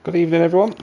Good evening, everyone.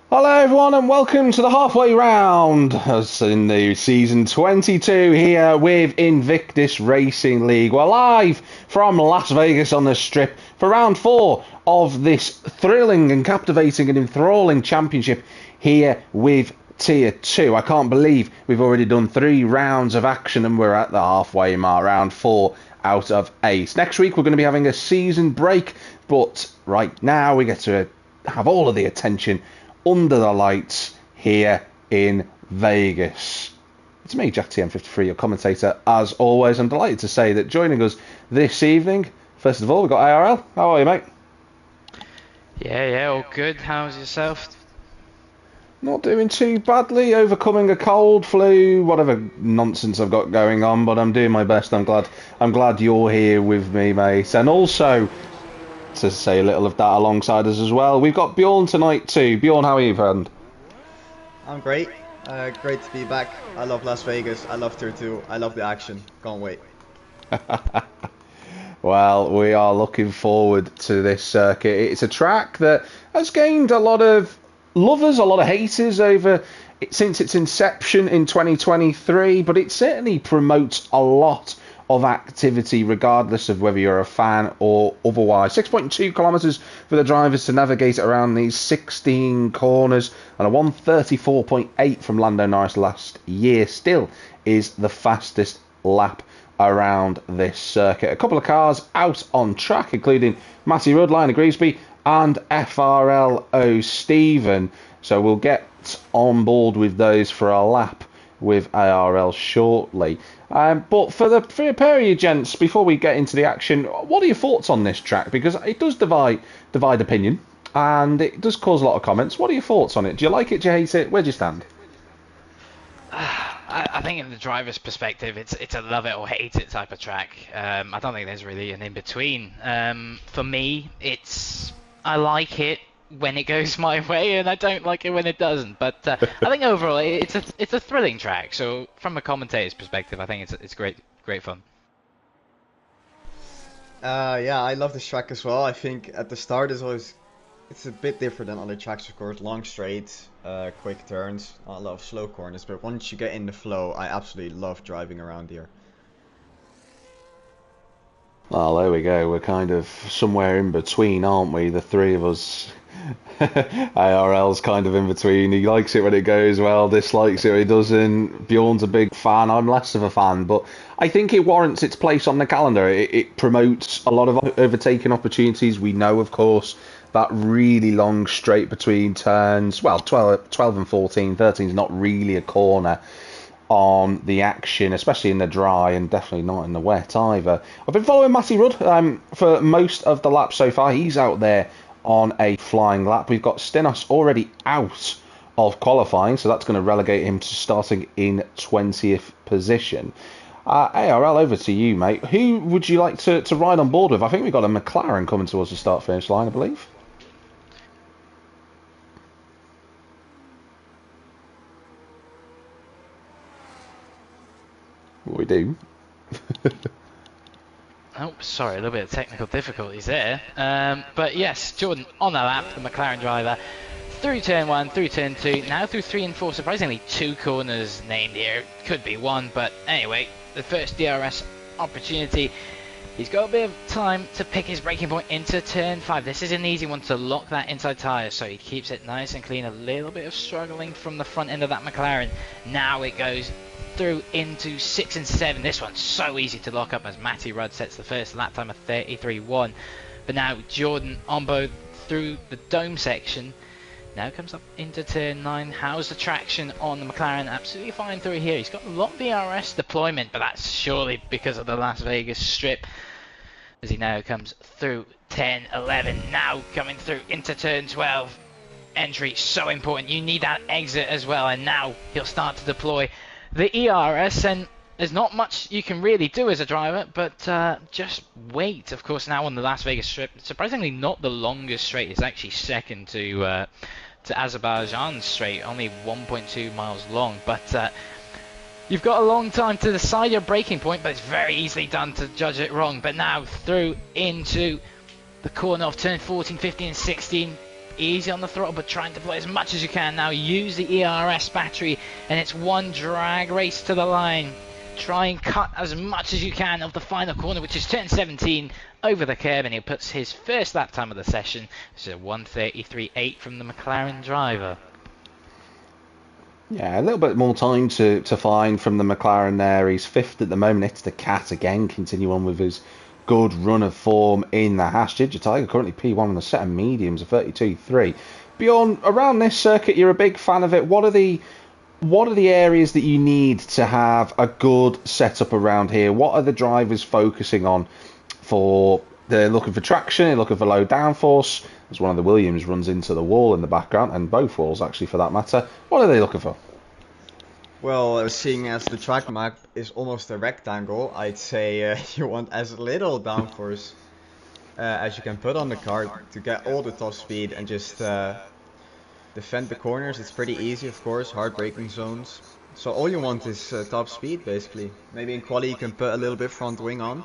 Hello, everyone, and welcome to the halfway round, as in the season 22 here with Invictus Racing League. We're live from Las Vegas on the Strip for round 4 of this thrilling and captivating and enthralling championship here with Tier 2. I can't believe we've already done 3 rounds of action and we're at the halfway mark, round 4 out of 8. Next week we're going to be having a season break, but right now we get to have all of the attention under the lights here in Vegas. It's me, Jack TM53, your commentator, as always. I'm delighted to say that joining us this evening, first of all, we've got ARL. How are you, mate? Yeah, all good. How's yourself? Not doing too badly, overcoming a cold, flu, whatever nonsense I've got going on, but I'm doing my best. I'm glad you're here with me, mate. And also, to say a little of that alongside us as well, we've got Bjorn tonight too. Bjorn, how are you, friend? I'm great. Great to be back. I love Las Vegas. I love Tier 2. I love the action. Can't wait. Well, we are looking forward to this circuit. It's a track that has gained a lot of lovers, a lot of haters over since its inception in 2023, but it certainly promotes a lot of activity regardless of whether you're a fan or otherwise. 6.2 kilometres for the drivers to navigate around these 16 corners, and a 1:34.8 from Lando Norris last year still is the fastest lap around this circuit. A couple of cars out on track, including Matty Rudd, Lionel Griesby and FRL O'Stephen, so we'll get on board with those for a lap with ARL shortly. But for a pair of you gents, before we get into the action, what are your thoughts on this track? Because it does divide opinion, and it does cause a lot of comments. What are your thoughts on it? Do you like it? Do you hate it? Where do you stand? I think in the driver's perspective, it's a love it or hate it type of track. I don't think there's really an in-between. For me, I like it when it goes my way, and I don't like it when it doesn't. But I think overall, it's a thrilling track. So from a commentator's perspective, I think it's great fun. Yeah, I love this track as well. I think at the start it's a bit different than other tracks, of course. Long straight, quick turns, a lot of slow corners. But once you get in the flow, I absolutely love driving around here. Well, there we go. We're kind of somewhere in between, aren't we? The three of us. ARL's kind of in between. He likes it when it goes well, dislikes it when it doesn't. Bjorn's a big fan. I'm less of a fan, but I think it warrants its place on the calendar. It promotes a lot of overtaking opportunities. We know, of course, that really long straight between turns. Well, 12 and 14. 13 is not really a corner on the action, especially in the dry, and definitely not in the wet either. I've been following Matty Rudd for most of the lap so far. He's out there on a flying lap. We've got Stenos already out of qualifying, so that's going to relegate him to starting in 20th position. ARL, over to you, mate. Who would you like to ride on board with? I think we've got a McLaren coming towards the start-finish line, I believe. We do. Oh, sorry, a little bit of technical difficulties there. But yes, Jordan on the lap, the McLaren driver, through turn 1, through turn 2, now through 3 and 4. Surprisingly, 2 corners named here. Could be 1, but anyway, the first DRS opportunity. He's got a bit of time to pick his braking point into turn 5. This is an easy one to lock that inside tyre, so he keeps it nice and clean. A little bit of struggling from the front end of that McLaren. Now it goes through into 6 and 7. This one's so easy to lock up as Matty Rudd sets the first lap time of 33.1. But now Jordan on board through the dome section. Now comes up into turn 9. How's the traction on the McLaren? Absolutely fine through here. He's got a lot of DRS deployment, but that's surely because of the Las Vegas Strip. As he now comes through 10, 11. Now coming through into turn 12. Entry so important. You need that exit as well. And now he'll start to deploy the ERS, and there's not much you can really do as a driver, but just wait. Of course, now on the Las Vegas Strip, surprisingly not the longest straight. It's actually second to to Azerbaijan straight, only 1.2 miles long. But you've got a long time to decide your braking point, but it's very easily done to judge it wrong. But now through into the corner of turn 14, 15 and 16. Easy on the throttle, but try and deploy as much as you can. Now use the ERS battery, and it's one drag race to the line. Try and cut as much as you can of the final corner, which is turn 17, over the curb, and he puts his first lap time of the session, which is a 1:33.8 from the McLaren driver. Yeah, a little bit more time to find from the McLaren there. He's fifth at the moment. It's the Cat again, continue on with his good run of form in the Hash. Tiger currently P1 on a set of mediums, a 32.3. Bjorn, around this circuit, you're a big fan of it. What are the areas that you need to have a good setup around here? What are the drivers focusing on? They're looking for traction, they're looking for low downforce, as one of the Williams runs into the wall in the background, and both walls actually for that matter. What are they looking for? Well, seeing as the track map is almost a rectangle, I'd say you want as little downforce as you can put on the car to get all the top speed and just defend the corners. It's pretty easy, of course, hard braking zones. So all you want is top speed, basically. Maybe in quali you can put a little bit front wing on,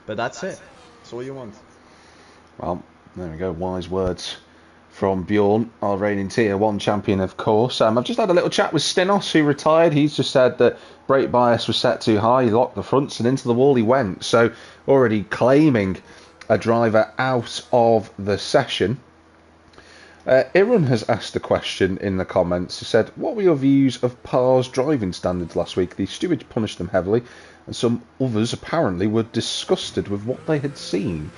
but that's it. That's all you want. Well, there we go. Wise words from Bjorn, our reigning Tier 1 champion, of course. I've just had a little chat with Stinos, who retired. He's just said that brake bias was set too high. He locked the fronts and into the wall he went. So already claiming a driver out of the session. Iran has asked a question in the comments. He said, what were your views of Parr's driving standards last week? The stewards punished them heavily, and some others apparently were disgusted with what they had seen.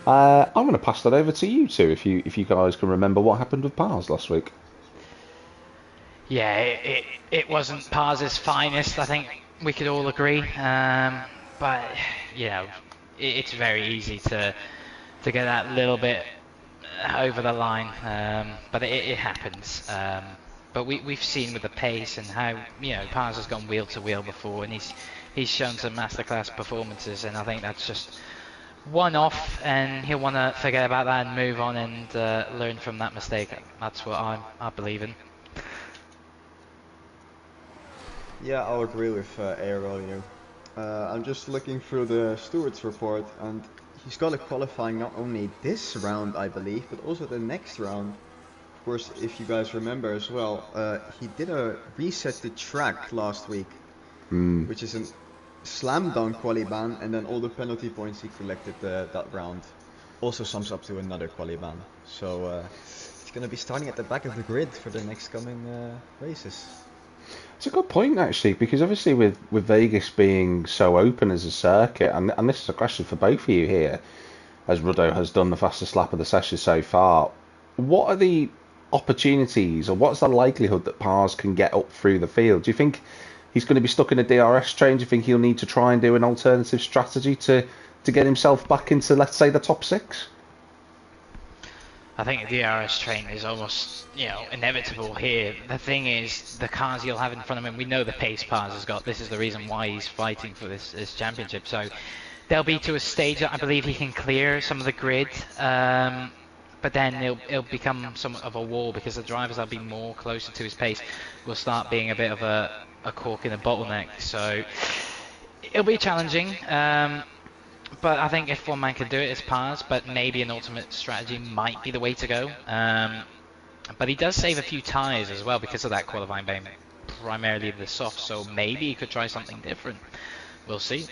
I'm going to pass that over to you two, if you guys can remember what happened with Parr's last week. Yeah, it wasn't Parr's finest, I think we could all agree. But, you know, it's very easy to get that little bit over the line, but it happens. But we've seen with the pace and how, you know, Parr's has gone wheel to wheel before, and he's shown some masterclass performances, and I think that's just one off, and he'll want to forget about that and move on and learn from that mistake. That's what I believe in. Yeah, I'll agree with Aero here. I'm just looking through the stewards report, and he's got a qualifying not only this round, I believe, but also the next round. Of course, if you guys remember as well, he did a reset the track last week, which is a slam dunk quali ban, and then all the penalty points he collected that round also sums up to another quali ban. So he's going to be starting at the back of the grid for the next coming races. It's a good point, actually, because obviously with Vegas being so open as a circuit, and this is a question for both of you here, as Ruddo has done the fastest lap of the session so far, what are the opportunities, or what's the likelihood that Parr's can get up through the field? Do you think he's going to be stuck in a DRS train? Do you think he'll need to try and do an alternative strategy to get himself back into, let's say, the top six? I think the DRS train is almost, you know, inevitable here. The thing is, the cars you'll have in front of him, we know the pace Parr's has got. This is the reason why he's fighting for this championship. So they'll be to a stage that I believe he can clear some of the grid, but then it'll become somewhat of a wall, because the drivers that'll be more closer to his pace will start being a bit of a cork in a bottleneck. So it'll be challenging. But I think if one man can do it, it's Parr's, but maybe an ultimate strategy might be the way to go. But he does save a few tyres as well because of that qualifying ban, primarily the soft, so maybe he could try something different. We'll see.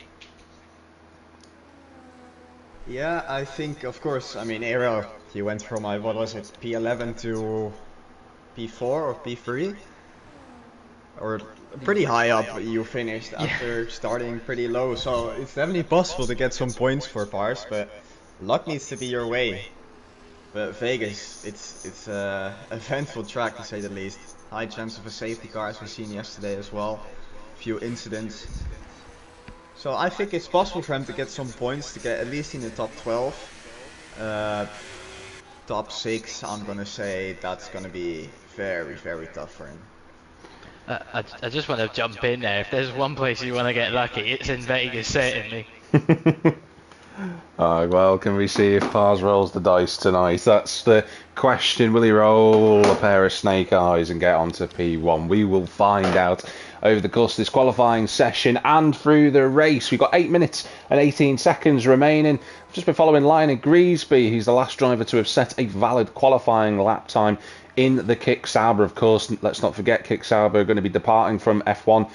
Yeah, I think, of course, I mean, Aero, he went from, what was it, P11 to P4 or P3? Or pretty high up you finished after starting pretty low, so it's definitely possible to get some points for Parr's, but luck needs to be your way. But Vegas, it's a eventful track to say the least. High chance of a safety car, as we've seen yesterday as well. A few incidents. So I think it's possible for him to get some points, to get at least in the top 12. Top 6, I'm gonna say that's gonna be very, very tough for him. I just want to jump in there. If there's one place you want to get lucky, it's in Vegas, certainly. Well, can we see if Pars rolls the dice tonight? That's the question. Will he roll a pair of snake eyes and get onto P1? We will find out over the course of this qualifying session and through the race. We've got 8 minutes and 18 seconds remaining. I've just been following Lionel Griesby. He's the last driver to have set a valid qualifying lap time in the Kick Sauber. Of course, let's not forget Kick Sauber are going to be departing from F1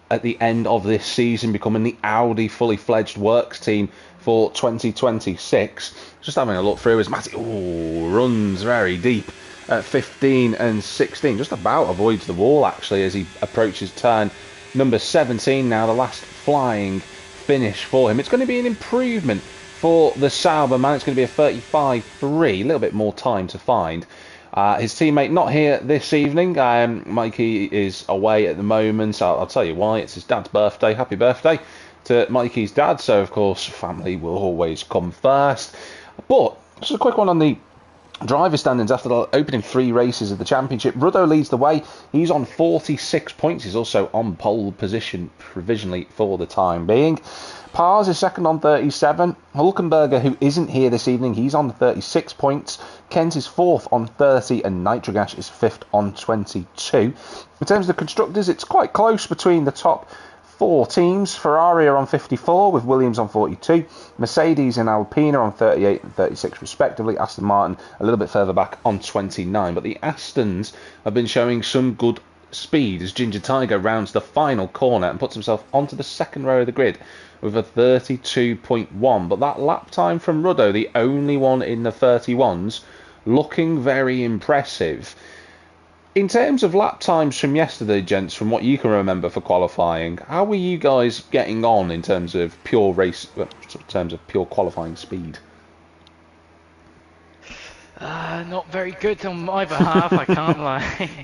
at the end of this season, becoming the Audi fully fledged works team for 2026. Just having a look through as Matty runs very deep at 15 and 16. Just about avoids the wall actually as he approaches turn number 17 now, the last flying finish for him. It's going to be an improvement for the Sauber man. It's going to be a 35.3, a little bit more time to find. His teammate not here this evening. Mikey is away at the moment. I'll tell you why. It's his dad's birthday. Happy birthday to Mikey's dad. So, of course, family will always come first. But just a quick one on the driver standings after the opening 3 races of the championship. Ruddo leads the way. He's on 46 points. He's also on pole position provisionally for the time being. Pars is second on 37. Hulkenberger, who isn't here this evening, he's on 36 points. Kent is fourth on 30 and Nitrogash is fifth on 22. In terms of the constructors, it's quite close between the top 4 teams. Ferrari are on 54 with Williams on 42. Mercedes and Alpine are on 38 and 36 respectively. Aston Martin a little bit further back on 29. But the Astons have been showing some good speed as Ginger Tiger rounds the final corner and puts himself onto the second row of the grid with a 32.1. But that lap time from Ruddo, the only one in the 31s, looking very impressive. In terms of lap times from yesterday, gents, from what you can remember for qualifying, how were you guys getting on in terms of pure race, in terms of pure qualifying speed? Not very good on my behalf, I can't lie.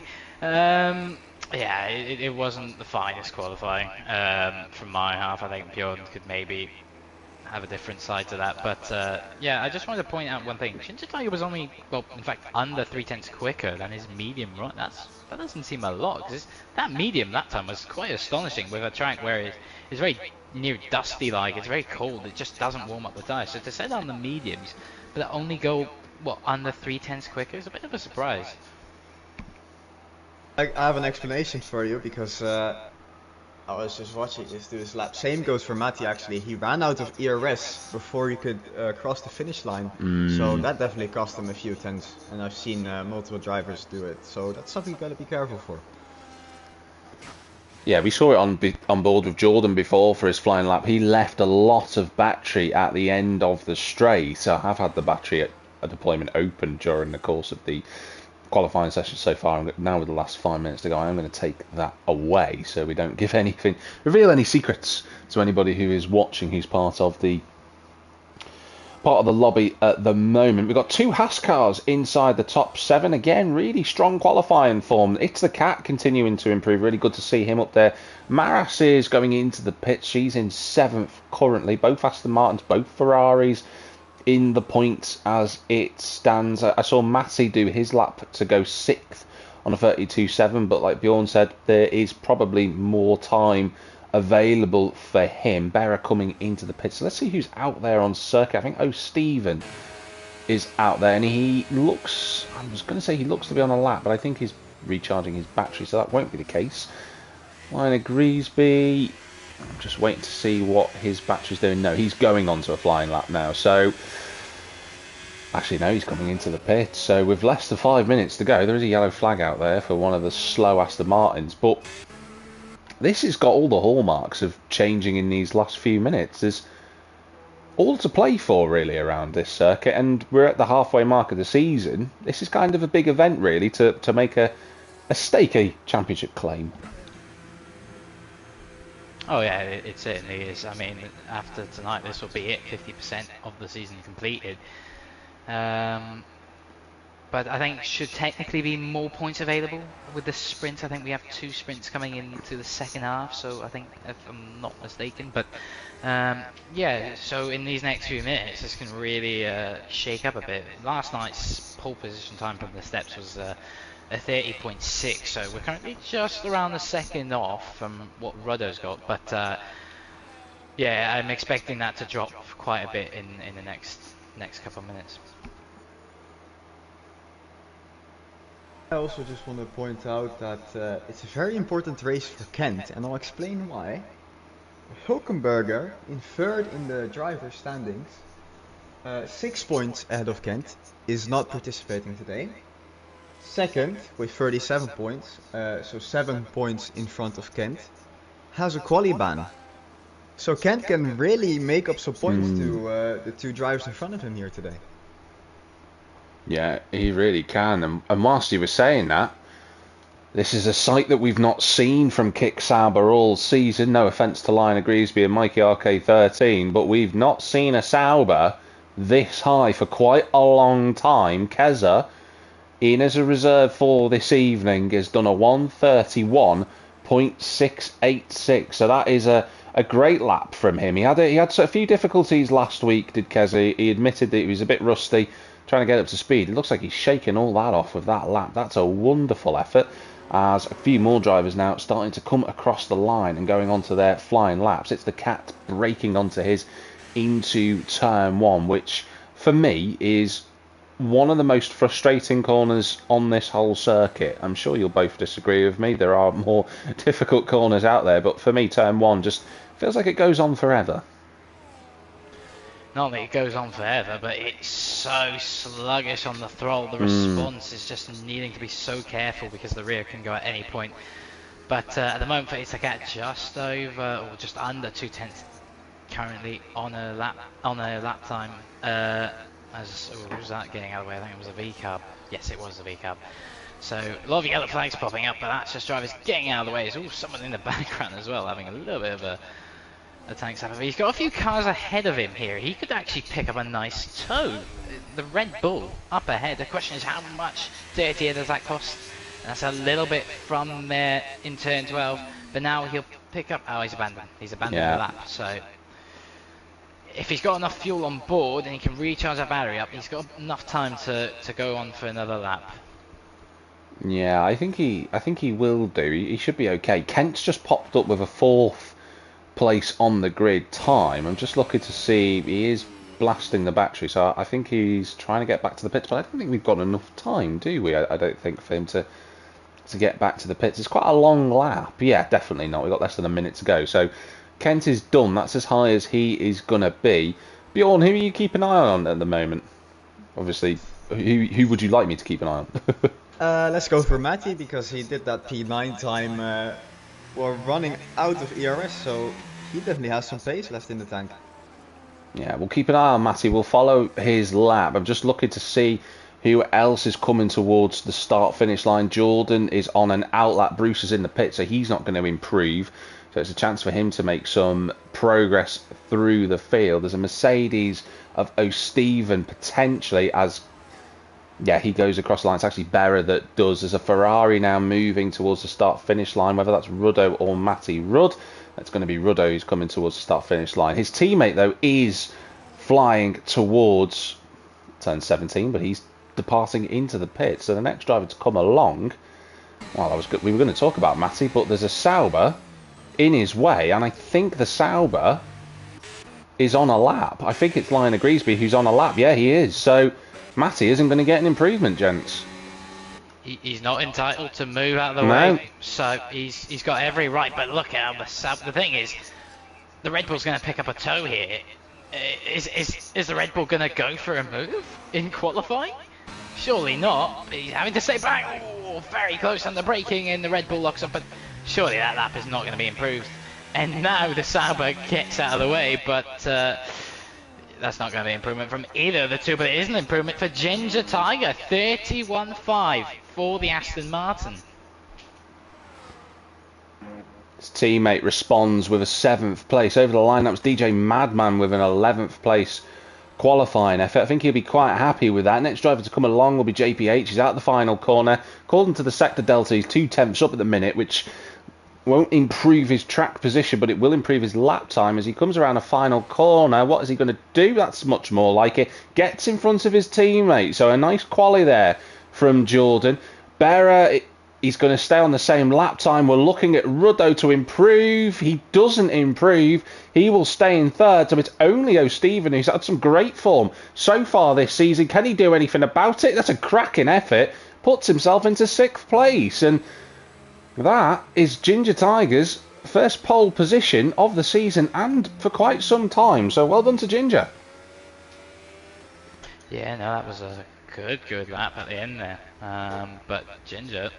Yeah, it wasn't the finest qualifying from my half. I think Bjorn could maybe have a different side to that, but yeah, I just wanted to point out one thing. Ginger Tiger was only, well, in fact, under 3/10 quicker than his medium run. That doesn't seem a lot, because that medium that time was quite astonishing with a track where it's very near dusty, like it's very cold. It just doesn't warm up the tyres. So to set on the mediums, but only go under 3/10 quicker is a bit of a surprise. I have an explanation for you, because I was just watching this do his lap. Same goes for Matti actually. He ran out of ERS before he could cross the finish line. So that definitely cost him a few tenths. And I've seen multiple drivers do it. So that's something you gotta be careful for. Yeah, we saw it on board with Jordan before for his flying lap. He left a lot of battery at the end of the straight. So I have had the battery at deployment open during the course of the qualifying session so far. Now with the last 5 minutes to go, I'm going to take that away so we don't reveal any secrets to anybody who is watching, who's part of the lobby at the moment. We've got 2 Haas cars inside the top 7. Again, really strong qualifying form. It's the Cat continuing to improve. Really good to see him up there. Maras is going into the pits. She's in 7th currently. Both Aston Martins, both Ferraris in the points as it stands. I saw Matty do his lap to go 6th on a 32.7, but like Bjorn said, there is probably more time available for him. Berra coming into the pits. So let's see who's out there on circuit. I think Stephen is out there, and he looks, I was going to say he looks to be on a lap, but I think he's recharging his battery, so that won't be the case. Lionel Griesby, I'm just waiting to see what his battery's doing. No, he's going on to a flying lap now. So, actually, no, he's coming into the pit. So, with less than 5 minutes to go, there is a yellow flag out there for one of the slow Aston Martins. But this has got all the hallmarks of changing in these last few minutes. There's all to play for, really, around this circuit. And we're at the halfway mark of the season. This is kind of a big event, really, to make a stake a championship claim. Oh yeah, it certainly is. I mean, after tonight, this will be it, 50% of the season completed. But I think should technically be more points available with the sprint. I think we have 2 sprints coming into the second half, so I think, if I'm not mistaken. But yeah, so in these next few minutes, this can really shake up a bit. Last night's pole position time from the steps was a 30.6, so we're currently just around the second off from what Ruddo's got. But Yeah, I'm expecting that to drop quite a bit in the next couple of minutes. I also just want to point out that it's a very important race for Kent, and I'll explain why. Hulkenberger in third in the driver's standings, 6 points ahead of Kent, is not participating today. Second, with 37 points, so 7 points in front of Kent, has a quali ban. So Kent can really make up some points to the two drivers in front of him here today. Yeah, he really can. And whilst you were saying that, this is a sight that we've not seen from Kick Sauber all season. No offence to Lionel Griesby and Mikey RK13, but we've not seen a Sauber this high for quite a long time. Keza, in as a reserve for this evening, has done a 1:31.686. So that is a great lap from him. He had a few difficulties last week, did Keza. He admitted that he was a bit rusty, trying to get up to speed. It looks like he's shaking all that off with that lap. That's a wonderful effort, as a few more drivers now starting to come across the line and going onto their flying laps. It's the Cat breaking onto his into turn one, which for me is one of the most frustrating corners on this whole circuit. I'm sure you'll both disagree with me. There are more difficult corners out there, but for me, turn one just feels like it goes on forever. Not that it goes on forever, but it's so sluggish on the throttle. The response is just needing to be so careful because the rear can go at any point. But at the moment, it's like at just over or just under 2/10 currently on a lap time. What was that getting out of the way? I think it was a V cab. Yes, it was a V cab. So a lot of yellow flags popping up, but that's just drivers getting out of the way. There's also someone in the background as well having a little bit of a tank up. He's got a few cars ahead of him here. He could actually pick up a nice tow. The Red Bull up ahead. The question is, how much dirtier does that cost? That's a little bit from there in turn 12, but now he'll pick up. Oh, he's abandoned the lap. So if he's got enough fuel on board and he can recharge that battery up, he's got enough time to go on for another lap. Yeah, I think he will do. He should be okay. Kent's just popped up with a 4th place on the grid time. I'm just looking to see, he is blasting the battery, so I think he's trying to get back to the pits, but I don't think we've got enough time, do we? I don't think, for him to get back to the pits. It's quite a long lap. Yeah, definitely not. We've got less than a minute to go, so Kent is done. That's as high as he is going to be. Bjorn, who are you keeping an eye on at the moment? Obviously, who would you like me to keep an eye on? Let's go for Matty, because he did that P9 time while running out of ERS, so he definitely has some pace left in the tank. Yeah, we'll keep an eye on Matty. We'll follow his lap. I'm just looking to see who else is coming towards the start-finish line. Jordan is on an outlap. Bruce is in the pit, so he's not going to improve. So it's a chance for him to make some progress through the field. There's a Mercedes of O'Steven potentially as... Yeah, he goes across the line. It's actually Berra that does. There's a Ferrari now moving towards the start-finish line, whether that's Ruddo or Matty Rudd. That's going to be Ruddo who's coming towards the start-finish line. His teammate, though, is flying towards turn 17, but he's departing into the pit. So the next driver to come along... Well, that was good. We were going to talk about Matty, but there's a Sauber in his way, and I think the Sauber is on a lap. I think it's Lionel Griesby who's on a lap. Yeah, he is. So Matty isn't going to get an improvement, gents. He's not entitled to move out of the way, so he's got every right. But look at the thing is, the Red Bull's going to pick up a tow here. Is the Red Bull going to go for a move in qualifying? Surely not. He's having to stay back. Oh, very close on the braking, and the Red Bull locks up. But surely that lap is not going to be improved. And now the Sauber gets out of the way, but that's not going to be improvement from either of the two. But it is an improvement for Ginger Tiger, 31.5 for the Aston Martin. His teammate responds with a 7th place. Over the line, that was DJ Madman with an 11th place qualifying effort. I think he'll be quite happy with that. Next driver to come along will be JPH. He's out the final corner. Called into the sector delta. He's 2/10 up at the minute, which won't improve his track position, but it will improve his lap time as he comes around a final corner. What is he going to do? That's much more like it. Gets in front of his teammate. So a nice quali there from Jordan. Berra, he's going to stay on the same lap time. We're looking at Ruddo to improve. He doesn't improve. He will stay in third. So it's only O'Stephen who's had some great form so far this season. Can he do anything about it? That's a cracking effort. Puts himself into 6th place. And that is Ginger Tiger's first pole position of the season and for quite some time. So well done to Ginger. Yeah, no, that was a good lap at the end there. But Ginger,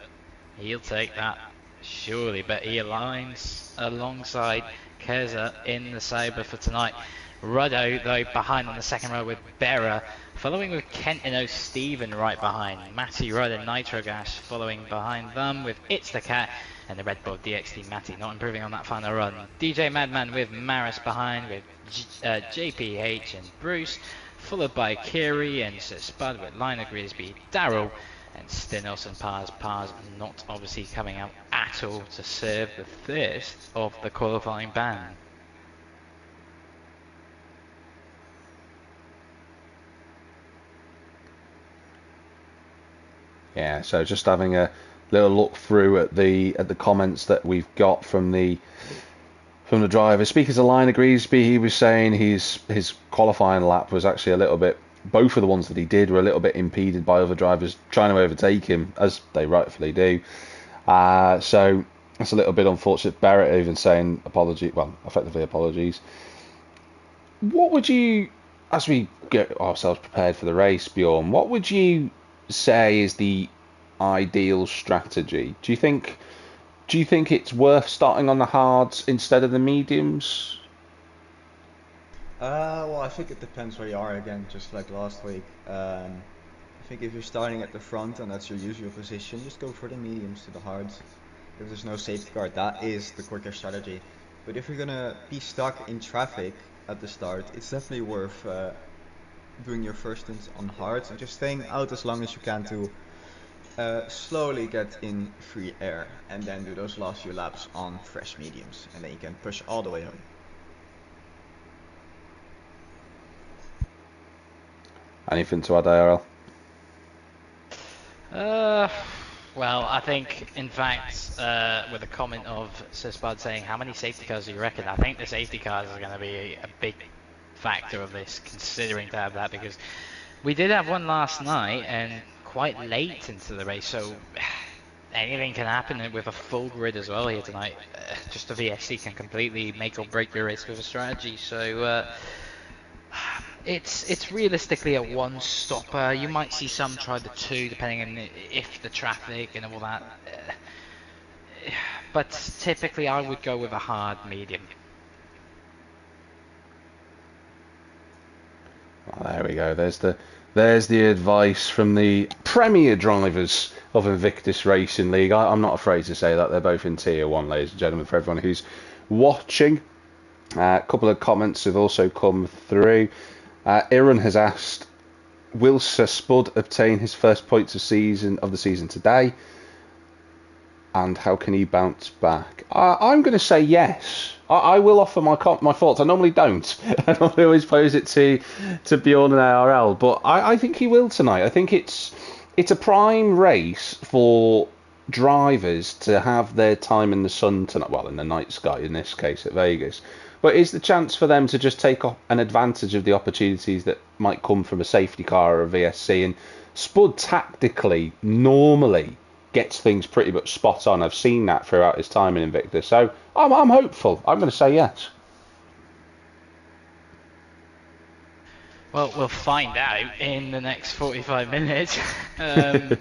he'll take that surely, but he aligns alongside Keza in the Sauber for tonight. Ruddo, though, behind on the second row with Berra, following with Kent and O'Stephen right behind. Matty Rudd and Nitrogas following behind them with It's the Cat and the Red Bull DXT Matty not improving on that final run. DJ Madman with Maris behind with JPH and Bruce, followed by Kiri and Spud with Liner Grisby, Daryl and Stenelson Pars not obviously coming out at all to serve the first of the qualifying ban. Yeah, so just having a little look through at the comments that we've got from the driver. Speaking to Liner Griesby, he was saying his qualifying lap was actually a little bit. Both of the ones that he did were a little bit impeded by other drivers trying to overtake him, as they rightfully do. So that's a little bit unfortunate. Barrett even saying effectively apologies. What would you, as we get ourselves prepared for the race, Bjorn, what would you say is the ideal strategy? Do you think it's worth starting on the hards instead of the mediums? Well, I think it depends where you are again, just like last week. I think if you're starting at the front and that's your usual position, just go for the mediums to the hards. If there's no safety car, that is the quicker strategy. But if you're gonna be stuck in traffic at the start, it's definitely worth doing your first stints on hards and just staying out as long as you can to slowly get in free air, and then do those last few laps on fresh mediums, and then you can push all the way home. Anything to add, ARL? Well, I think, in fact, with a comment of Sir Spud saying, how many safety cars do you reckon? I think the safety cars are going to be a big factor of this, considering to have that, because we did have one last night and quite late into the race, so anything can happen with a full grid as well here tonight. Just the VSC can completely make or break your race with a strategy, so it's realistically a one stopper. You might see some try the two depending on if the traffic and all that, but typically I would go with a hard medium. Well, there we go. There's the advice from the premier drivers of Invictus Racing League. I'm not afraid to say that they're both in Tier 1, ladies and gentlemen, for everyone who's watching. A couple of comments have also come through. Aaron has asked, will Sir Spud obtain his first points of the season today? And how can he bounce back? I'm going to say yes. I will offer my thoughts. I normally don't. I normally always pose it to Bjorn and ARL, but I think he will tonight. I think it's a prime race for drivers to have their time in the sun tonight. Well, in the night sky in this case at Vegas. But it's the chance for them to just take an advantage of the opportunities that might come from a safety car or a VSC. And Spud tactically normally gets things pretty much spot on. I've seen that throughout his time in Invictus. So I'm hopeful. I'm going to say yes. Well, we'll find out in the next 45 minutes. But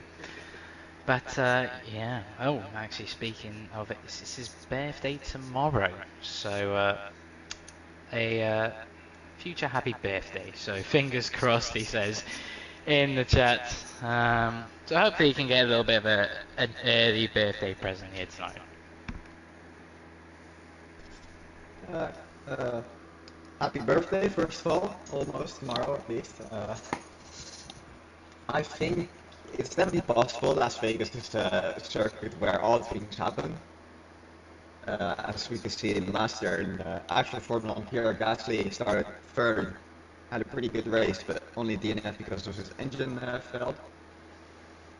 yeah. Oh, actually, speaking of it, it's his birthday tomorrow. So a future happy birthday. So fingers crossed, he says in the chat. So hopefully you can get a little bit of an early birthday present here tonight. Happy birthday, first of all, almost tomorrow at least. I think it's definitely possible. Las Vegas is a circuit where odd things happen. As we could see in last year in actual Formula 1, Pierre Gasly started third, had a pretty good race, but only DNF because of his engine failed.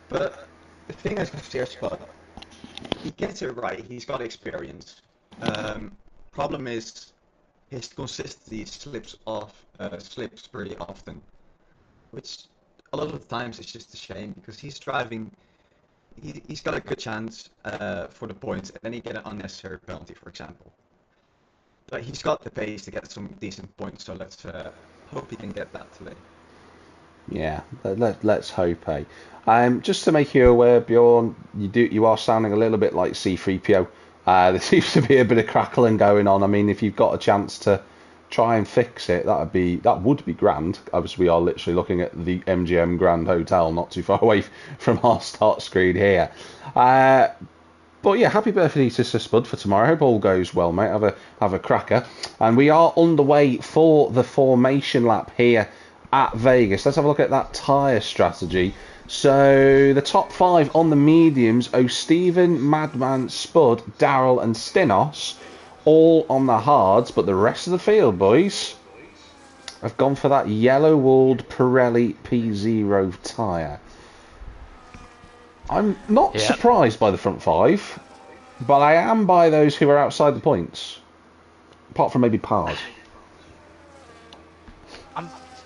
But the thing is with Steer Spot, he gets it right. He's got experience. Problem is his consistency slips pretty often, which a lot of the times is just a shame because he's driving. He's got a good chance for the points, and then he get an unnecessary penalty, for example. But he's got the pace to get some decent points, so let's hope he can get that today. Yeah, let's hope, eh? Just to make you aware, Bjorn, you are sounding a little bit like C3PO. There seems to be a bit of crackling going on. I mean, if you've got a chance to try and fix it, that would be grand. Obviously, we are literally looking at the MGM Grand Hotel, not too far away from our start screen here. But yeah, happy birthday to Sir Spud for tomorrow. Hope all goes well, mate. Have a cracker. And we are underway for the formation lap here at Vegas. Let's have a look at that tyre strategy. So the top 5 on the mediums: O'Stephen, Madman, Spud, Darrell and Stinos, all on the hards. But the rest of the field, boys, have gone for that yellow-walled Pirelli P0 tyre. I'm not surprised by the front 5, but I am by those who are outside the points. Apart from maybe Pars.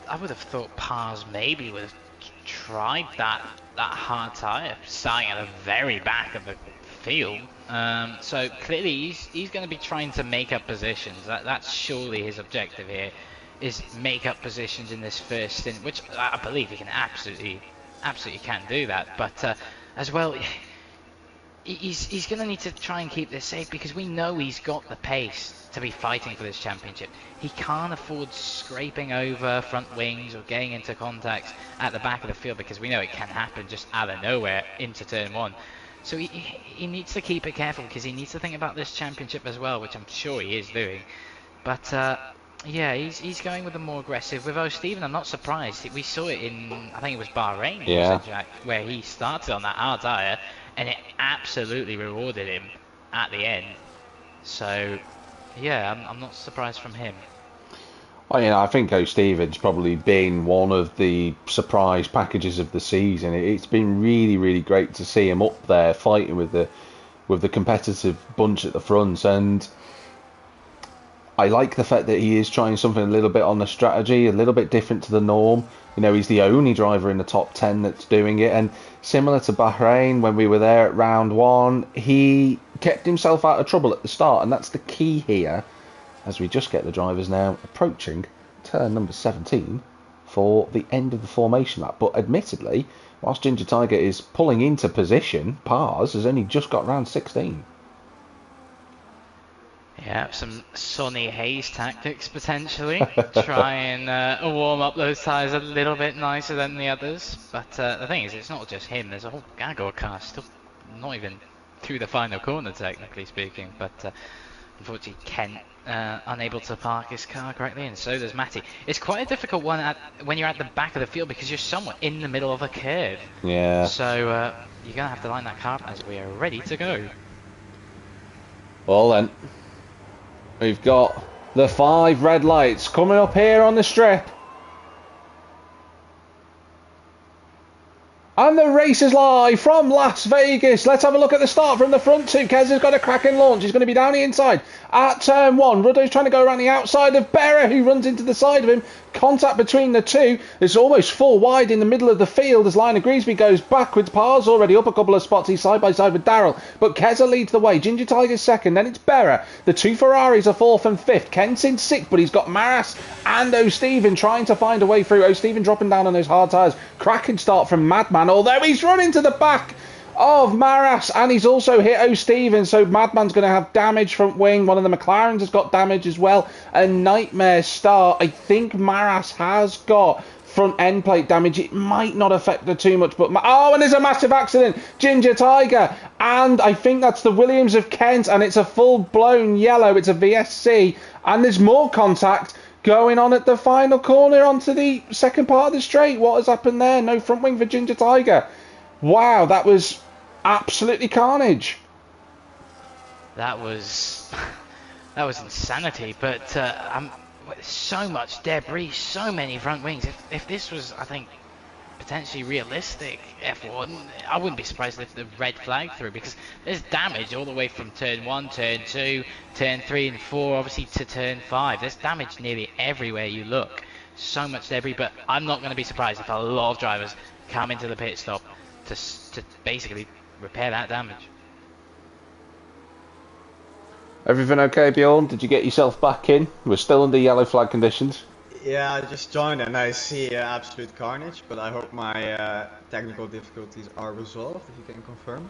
I would have thought Pars maybe would have tried that hard tyre, starting at the very back of the field. So clearly he's going to be trying to make up positions. That's surely his objective here, is make up positions in this first stint, which I believe he can absolutely can do that. But as well, he's going to need to try and keep this safe, because we know he's got the pace to be fighting for this championship. He can't afford scraping over front wings or getting into contacts at the back of the field, because we know it can happen just out of nowhere into turn 1. So he needs to keep it careful, because he needs to think about this championship as well, which I'm sure he is doing. But yeah, he's going with the more aggressive. With O'Stephen, I'm not surprised. We saw it in, I think it was Bahrain, yeah, Jack, where he started on that hard tyre, and it absolutely rewarded him at the end. So yeah, I'm not surprised from him. Well, I think O'Stephen's probably been one of the surprise packages of the season. It's been really, really great to see him up there fighting with the competitive bunch at the front, and I like the fact that he is trying something a little bit on the strategy, a little bit different to the norm. He's the only driver in the top 10 that's doing it, and similar to Bahrain, when we were there at round 1, he kept himself out of trouble at the start, and that's the key here, as we just get the drivers now approaching turn number 17 for the end of the formation lap. But admittedly, whilst Ginger Tiger is pulling into position, Pars has only just got round 16. Yeah, some Sonny Hayes tactics potentially. Try and warm up those tyres a little bit nicer than the others. But the thing is, it's not just him. There's a whole gaggle of cars still not even through the final corner, technically speaking. But unfortunately, Kent unable to park his car correctly, and so does Matty. It's quite a difficult one when you're at the back of the field, because you're somewhat in the middle of a curve. Yeah. So you're going to have to line that car up as we are ready to go. Well then, we've got the 5 red lights coming up here on the strip. And the race is live from Las Vegas. Let's have a look at the start from the front 2. Kez has got a cracking launch. He's going to be down the inside at turn 1. Ruddo's trying to go around the outside of Berra, who runs into the side of him. Contact between the two. It's almost full wide in the middle of the field as Lionel Griesby goes backwards. Pars already up a couple of spots. He's side by side with Darrell. But Keza leads the way. Ginger Tiger's second. Then it's Berra. The 2 Ferraris are 4th and 5th. Kent's in 6th, but he's got Maras and O'Stephen trying to find a way through. O'Stephen dropping down on those hard tyres. Cracking start from Madman, although he's running to the back of Maras, and he's also hit O'Stephen, so Madman's going to have damage front wing. One of the McLarens has got damage as well. A nightmare start. I think Maras has got front end plate damage. It might not affect her too much, but and there's a massive accident. Ginger Tiger, and I think that's the Williams of Kent, and it's a full-blown yellow. It's a VSC, and there's more contact going on at the final corner onto the second part of the straight. What has happened there? No front wing for Ginger Tiger. Wow, that was absolutely carnage. That was insanity, but so much debris, so many front wings. If this was, I think, potentially realistic F1, I wouldn't be surprised if the red flag through, because there's damage all the way from turn 1, turn 2, turn 3 and 4, obviously to turn 5. There's damage nearly everywhere you look. So much debris, but I'm not going to be surprised if a lot of drivers come into the pit stop to basically repair that damage. Everything okay, Bjorn? Did you get yourself back in? We're still under yellow flag conditions. Yeah, I just joined and I see absolute carnage, but I hope my technical difficulties are resolved, if you can confirm.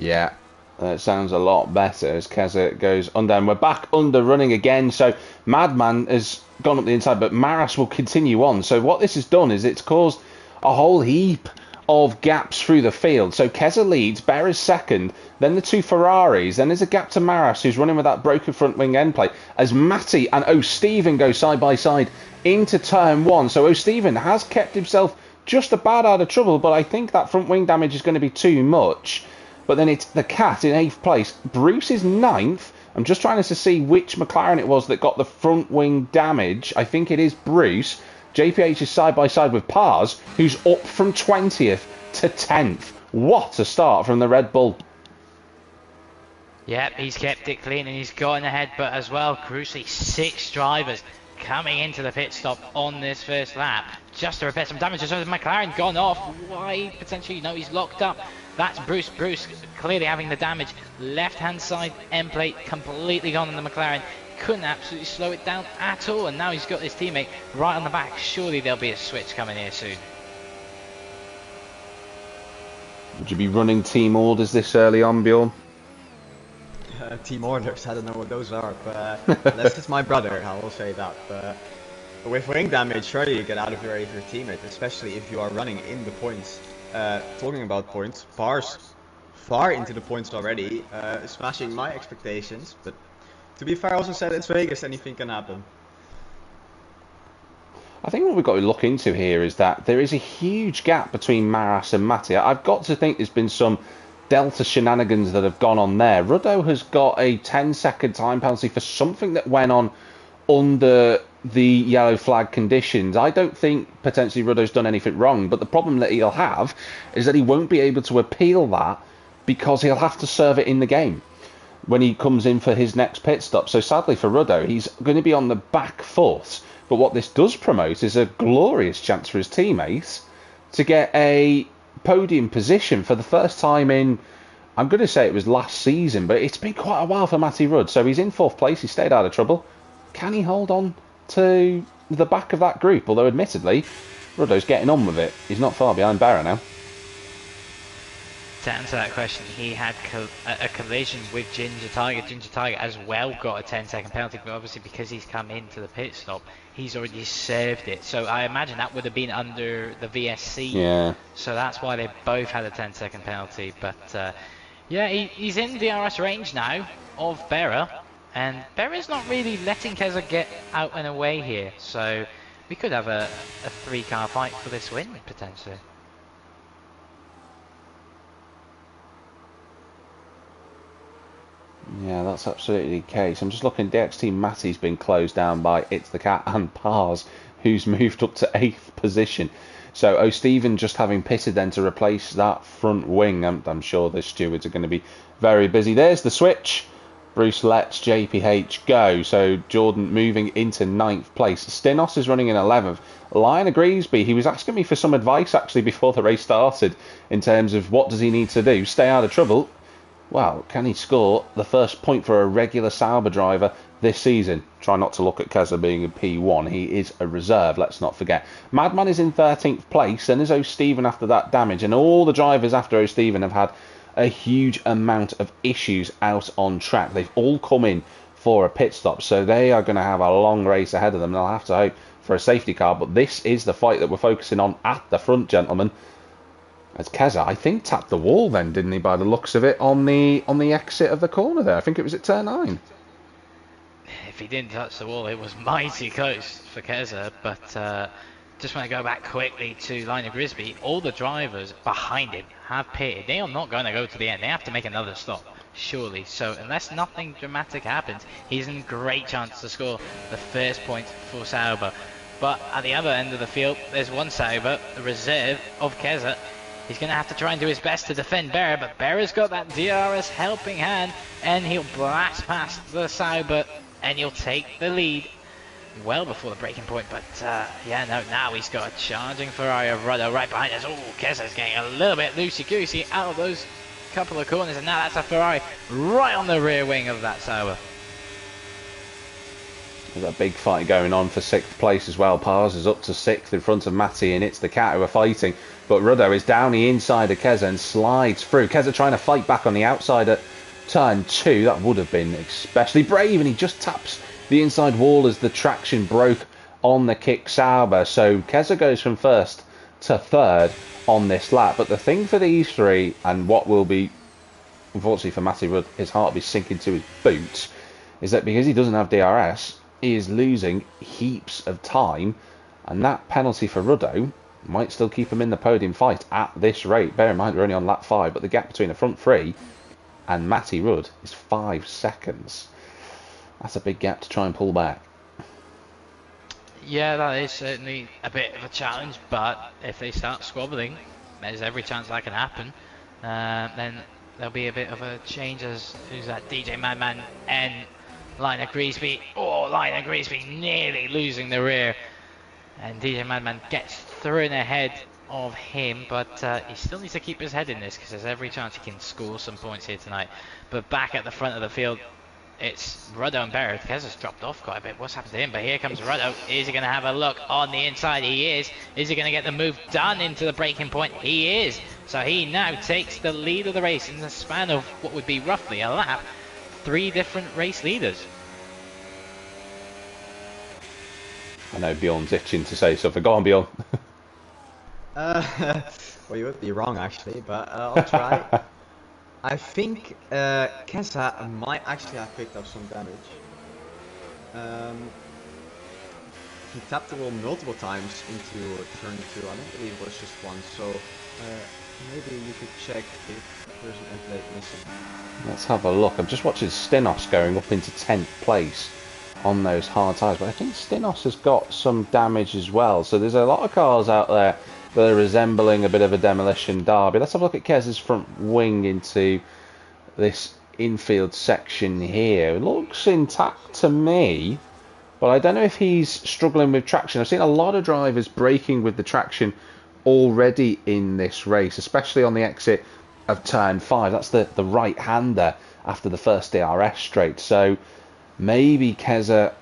Yeah, it sounds a lot better as Keza goes under. And we're back under running again, so Madman has gone up the inside, but Maras will continue on. So what this has done is it's caused a whole heap of gaps through the field. So Keza leads, Bear is second, then the two Ferraris, then there's a gap to Maras, who's running with that broken front wing end plate, as Matty and O'Stephen go side by side into turn 1. So O'Stephen has kept himself just about out of trouble, but I think that front wing damage is going to be too much. But then it's the Cat in 8th place. Bruce is 9th. I'm just trying to see which McLaren it was that got the front wing damage. I think it is Bruce. JPH is side by side with Pars, who's up from 20th to 10th. What a start from the Red Bull. Yep, he's kept it clean and he's gotten ahead, but as well, crucially, 6 drivers coming into the pit stop on this first lap just to repair some damage. So the McLaren gone off. Why? Potentially, no, he's locked up. That's Bruce. Bruce clearly having the damage. Left-hand side end plate completely gone on the McLaren. Couldn't absolutely slow it down at all, and now he's got his teammate right on the back. Surely there'll be a switch coming here soon. Would you be running team orders this early on, Bjorn? Team orders, I don't know what those are, but unless it's my brother, I will say that. But with wing damage, surely you get out of your way of your teammate, especially if you are running in the points. Talking about points, Pars far into the points already, smashing my expectations, but to be fair, I also said it's Vegas, anything can happen. I think what we've got to look into here is that there is a huge gap between Maras and Matty. I've got to think there's been some Delta shenanigans that have gone on there. Ruddo has got a 10-second time penalty for something that went on under the yellow flag conditions. I don't think potentially Ruddo's done anything wrong, but the problem that he'll have is that he won't be able to appeal that because he'll have to serve it in the game when he comes in for his next pit stop. So sadly for Ruddo, he's going to be on the back foot. But what this does promote is a glorious chance for his teammates to get a podium position for the first time in, I'm going to say it was last season, but it's been quite a while for Matty Rudd. So he's in 4th place, he stayed out of trouble. Can he hold on to the back of that group? Although admittedly, Ruddo's getting on with it. He's not far behind Barra now. To answer that question, he had a collision with Ginger Tiger. Ginger Tiger as well got a 10-second penalty, but obviously because he's come into the pit stop, he's already served it. So I imagine that would have been under the VSC. Yeah. So that's why they both had a 10-second penalty. But yeah, he's in DRS range now of Berra, and Berra's not really letting Keza get out and away here. So we could have a 3-car fight for this win potentially. Yeah, that's absolutely the case. I'm just looking, DXT Matty's been closed down by It's the Cat and Pars, who's moved up to 8th position. So O'Stephen just having pitted then to replace that front wing. I'm sure the stewards are going to be very busy. There's the switch. Bruce lets JPH go. So Jordan moving into 9th place. Stinos is running in 11th. Lionel Griesby, he was asking me for some advice actually before the race started in terms of what does he need to do, stay out of trouble. Well, can he score the first point for a regular Sauber driver this season? Try not to look at Keza being a P1. He is a reserve, let's not forget. Madman is in 13th place, and there's O'Stephen after that damage. And all the drivers after O'Stephen have had a huge amount of issues out on track. They've all come in for a pit stop, so they are going to have a long race ahead of them. They'll have to hope for a safety car, but this is the fight that we're focusing on at the front, gentlemen. As Keza, I think, tapped the wall then, didn't he, by the looks of it, on the exit of the corner there. I think it was at turn 9. If he didn't touch the wall, it was mighty close for Keza, but just want to go back quickly to Lionel Griesby. All the drivers behind him have pitted. They are not going to go to the end. They have to make another stop, surely. So unless nothing dramatic happens, he's in great chance to score the first point for Sauber. But at the other end of the field, there's one Sauber, the reserve of Keza. He's going to have to try and do his best to defend Berra, but Berra's got that DRS helping hand, and he'll blast past the Sauber, and he'll take the lead well before the breaking point. But yeah, no, now he's got a charging Ferrari of Rudder right behind us. Oh, Keza's getting a little bit loosey-goosey out of those couple of corners, and now that's a Ferrari right on the rear wing of that Sauber. There's a big fight going on for 6th place as well. Pars is up to 6th in front of Matty, and it's the cat who are fighting. But Ruddo is down the inside of Keza and slides through. Keza trying to fight back on the outside at turn 2. That would have been especially brave, and he just taps the inside wall as the traction broke on the kick Sauber. So Keza goes from 1st to 3rd on this lap. But the thing for these three, and what will be, unfortunately for Matty Rudd, his heart will be sinking to his boots, is that because he doesn't have DRS, he is losing heaps of time, and that penalty for Ruddo might still keep him in the podium fight at this rate. Bear in mind we're only on lap 5, but the gap between the front 3 and Matty Rudd is 5 seconds. That's a big gap to try and pull back. Yeah, that is certainly a bit of a challenge, but if they start squabbling, there's every chance that can happen. Then there'll be a bit of a change as who's that DJ Madman and Liner Greasby. Oh, Liner Greasby nearly losing the rear. And DJ Madman gets thrown ahead of him, but he still needs to keep his head in this because there's every chance he can score some points here tonight. But back at the front of the field, it's Ruddo and Berra. Keza's dropped off quite a bit. What's happened to him? But here comes Ruddo. Is he going to have a look on the inside? He is. Is he going to get the move done into the breaking point? He is. So he now takes the lead of the race in the span of what would be roughly a lap. 3 different race leaders. I know Bjorn's itching to say something. Go on, Bjorn. Well, you would be wrong actually, but I'll try. I think Keza might actually have picked up some damage. He tapped the wall multiple times into turn 2. I don't believe it was just one, so maybe you could check if there's an end plate missing. Let's have a look. I'm just watching Stinos going up into 10th place on those hard tyres, but I think Stinos has got some damage as well. So there's a lot of cars out there that are resembling a bit of a demolition derby. Let's have a look at Kez's front wing into this infield section here. It looks intact to me, but I don't know if he's struggling with traction. I've seen a lot of drivers braking with the traction already in this race, especially on the exit of turn 5. That's the right-hander after the first DRS straight. So maybe Keza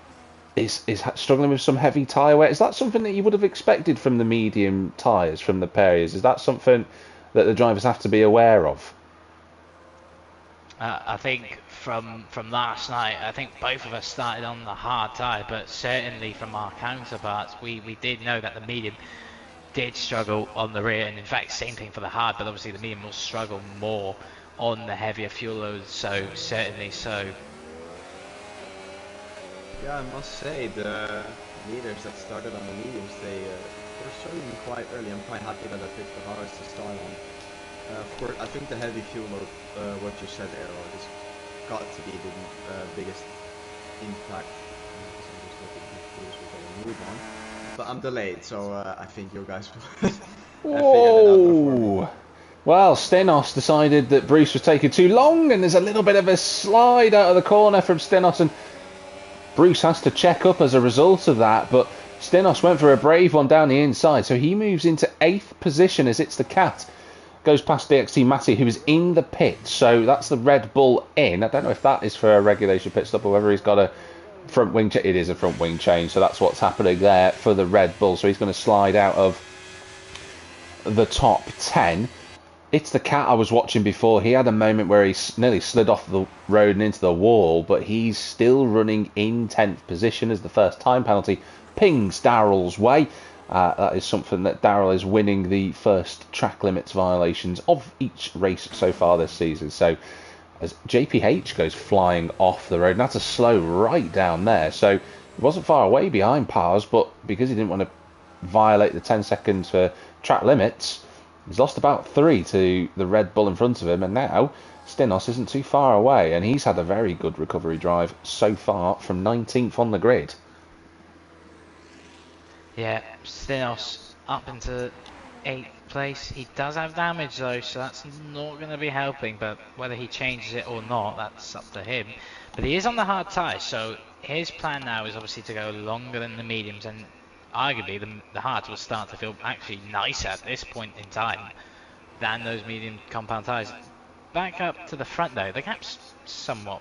is struggling with some heavy tyre wear. Is that something that you would have expected from the medium tyres, from the Perriers? Is that something that the drivers have to be aware of? I think from last night, I think both of us started on the hard tyre, but certainly from our counterparts, we did know that the medium did struggle on the rear, and in fact same thing for the hard, but obviously the medium will struggle more on the heavier fuel loads, so certainly so. Yeah, I must say the leaders that started on the mediums, they were starting quite early. I'm quite happy that I picked the hardest to start on. Of course, I think the heavy fuel load, what you said there, is got to be the biggest impact. I'm just looking at this, we're going to move on. But I'm delayed, so I think you guys will figure it out before me. Well, Stenos decided that Bruce was taking too long, and there's a little bit of a slide out of the corner from Stenos, and Bruce has to check up as a result of that, but Stenos went for a brave one down the inside, so he moves into 8th position as it's the cat. Goes past DXT Matty, who is in the pit, so that's the Red Bull in. I don't know if that is for a regulation pit stop or whether he's got a front wing change. It is a front wing change, so that's what's happening there for the Red Bull, so he's going to slide out of the top 10. It's the cat I was watching before. He had a moment where he nearly slid off the road and into the wall, but he's still running in 10th position as the first time penalty pings Darrell's way. That is something that Darrell is winning the first track limits violations of each race so far this season. So as JPH goes flying off the road, and that's a slow right down there. So he wasn't far away behind Pars, but because he didn't want to violate the 10 seconds for track limits, he's lost about 3 to the Red Bull in front of him, and now Stenos isn't too far away, and he's had a very good recovery drive so far from 19th on the grid. Yeah, Stinos up into 8th place. He does have damage though, so that's not going to be helping, but whether he changes it or not, that's up to him. But he is on the hard tyre, so his plan now is obviously to go longer than the mediums, and arguably the hards will start to feel actually nicer at this point in time than those medium compound tyres. Back up to the front though, the gap's somewhat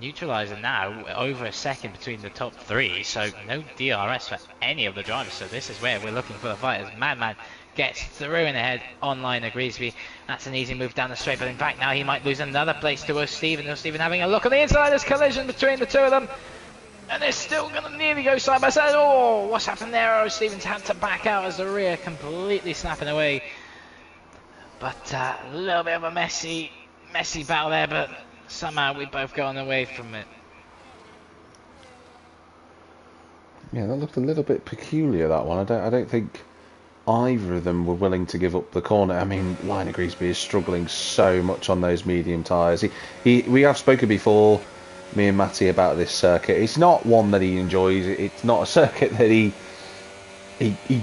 neutralizer now, over a second between the top 3, so no DRS for any of the drivers. So this is where we're looking for the fight as Madman gets through in ahead online of Griesby. That's an easy move down the straight, but in fact now he might lose another place to O'Steven. O'Steven having a look on the inside. There's collision between the two of them, and they're still going to nearly go side by side. Oh, what's happened there? O'Steven's had to back out as the rear completely snapping away. But a little bit of a messy battle there, but somehow we both gotten away from it. Yeah, that looked a little bit peculiar, that one. I don't think either of them were willing to give up the corner. I mean, Lionel Griesby is struggling so much on those medium tyres. We have spoken before, me and Matty, about this circuit. It's not one that he enjoys. It's not a circuit that he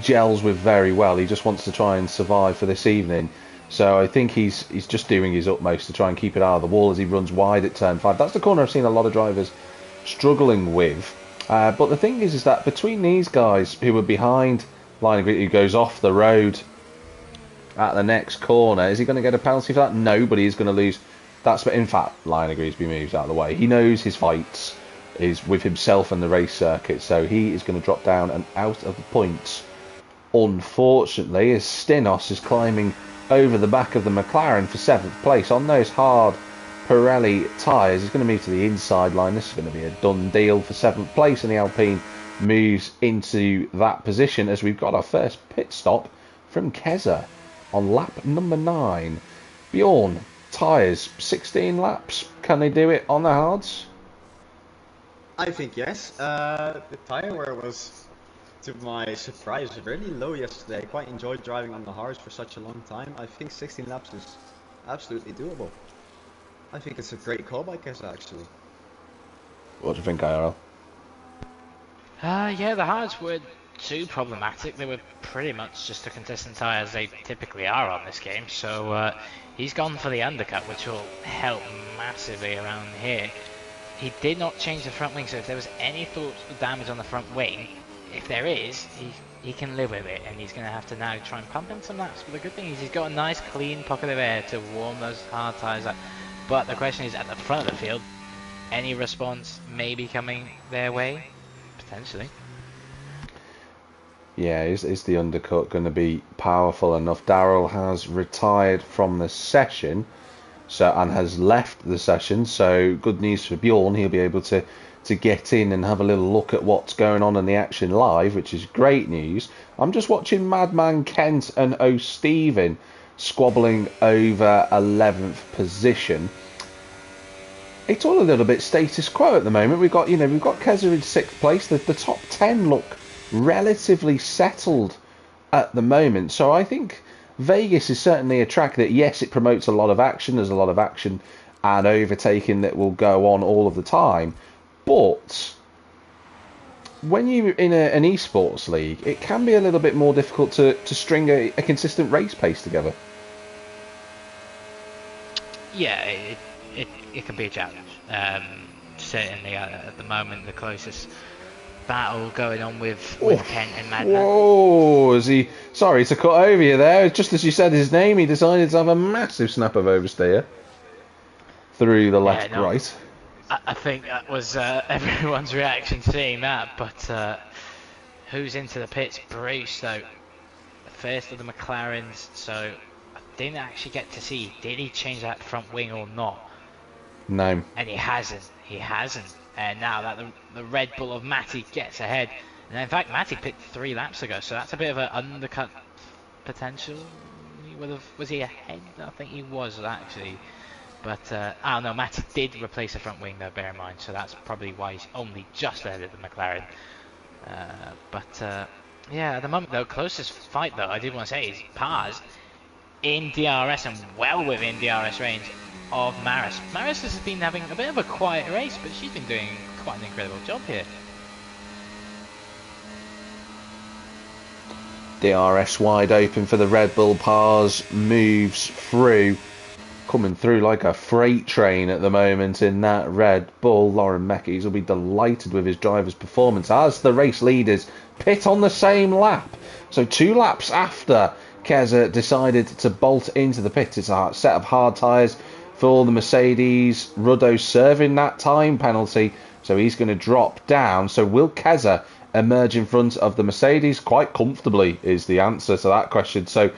gels with very well. He just wants to try and survive for this evening. So I think he's just doing his utmost to try and keep it out of the wall as he runs wide at turn 5. That's the corner I've seen a lot of drivers struggling with. But the thing is that between these guys who are behind Lionel Griesby, who goes off the road at the next corner, is he going to get a penalty for that? Nobody is going to lose. That's in fact, Lionel Griesby moves out of the way. He knows his fights is with himself and the race circuit, so he is going to drop down and out of the points. Unfortunately, as Stinos is climbing over the back of the McLaren for 7th place on those hard Pirelli tyres. He's going to move to the inside line. This is going to be a done deal for 7th place, and the Alpine moves into that position as we've got our first pit stop from Keza on lap number 9. Bjorn, tyres, 16 laps. Can they do it on the hards? I think yes. The tyre wear was, to my surprise, really low yesterday. I quite enjoyed driving on the hards for such a long time. I think 16 laps is absolutely doable. I think it's a great call by Keza, actually. What do you think, IRL? Yeah, the hards were too problematic. They were pretty much just a consistent tyre as they typically are on this game. So he's gone for the undercut, which will help massively around here. He did not change the front wing, so if there was any thought of damage on the front wing, if there is, he can live with it, and he's going to have to now try and pump in some laps. But the good thing is he's got a nice clean pocket of air to warm those hard tyres up. But the question is, at the front of the field, any response maybe coming their way? Potentially. Yeah, is the undercut going to be powerful enough? Darrell has retired from the session, and has left the session, so good news for Bjorn. He'll be able to get in and have a little look at what's going on in the action live, which is great news. I'm just watching Madman Kent and O'Steven squabbling over 11th position. It's all a little bit status quo at the moment. We've got Keza in 6th place. The top 10 look relatively settled at the moment. So I think Vegas is certainly a track that, yes, it promotes a lot of action. There's a lot of action and overtaking that will go on all of the time. But when you're in an esports league, it can be a little bit more difficult to string a consistent race pace together. Yeah, it can be a challenge. Certainly at the moment, the closest battle going on with Kent and Madman. Whoa, sorry to cut over you there. Just as you said his name, he decided to have a massive snap of oversteer through the left right. I think that was everyone's reaction seeing that, but who's into the pits? Bruce, though, the first of the McLarens, so I didn't actually get to see, did he change that front wing or not? No. And he hasn't. And now that the Red Bull of Matty gets ahead, and in fact Matty pit 3 laps ago, so that's a bit of an undercut potential. Was he ahead? I think he was actually. But, no, Matty did replace the front wing though, bear in mind, so that's probably why he's only just ahead of the McLaren. Yeah, at the moment though, closest fight though, I did want to say, is Paz in DRS and well within DRS range of Maris. Maris has been having a bit of a quiet race, but she's been doing quite an incredible job here. DRS wide open for the Red Bull. Pars moves through, coming through like a freight train at the moment in that Red Bull. Lauren Meckes will be delighted with his driver's performance as the race leaders pit on the same lap. So 2 laps after Keza decided to bolt into the pit, it's a set of hard tyres for the Mercedes. Ruddo serving that time penalty, so he's going to drop down. So will Keza emerge in front of the Mercedes? Quite comfortably is the answer to that question. So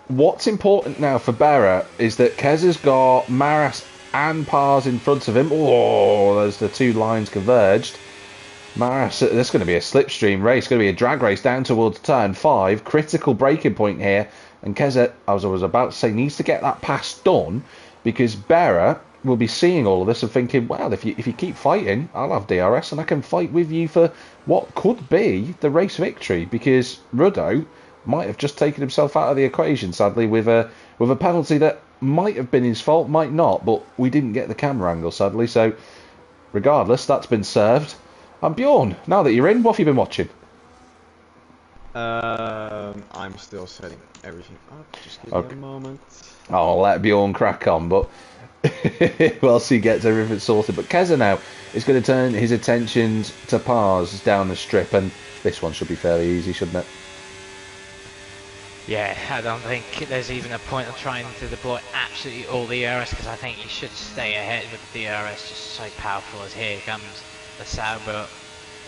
what's important now for Berra is that Keza's got Maras and Pars in front of him. Oh, there's the 2 lines converged. Maras, this is going to be a slipstream race, going to be a drag race down towards turn 5. Critical braking point here. And Keza, as I was about to say, needs to get that pass done, because Berra will be seeing all of this and thinking, well, if you keep fighting, I'll have DRS and I can fight with you for what could be the race victory, because Ruddo might have just taken himself out of the equation, sadly, with a penalty that might have been his fault, might not, but we didn't get the camera angle, sadly. So regardless, that's been served. And Bjorn, now that you're in, what have you been watching? I'm still setting everything up. Just give me a moment. I'll let Bjorn crack on, but whilst he gets everything sorted. But Keza now is going to turn his attentions to Pars down the strip, and this one should be fairly easy, shouldn't it? Yeah, I don't think there's even a point of trying to deploy absolutely all the DRS, because I think you should stay ahead with the DRS, just so powerful as here comes the Sauber,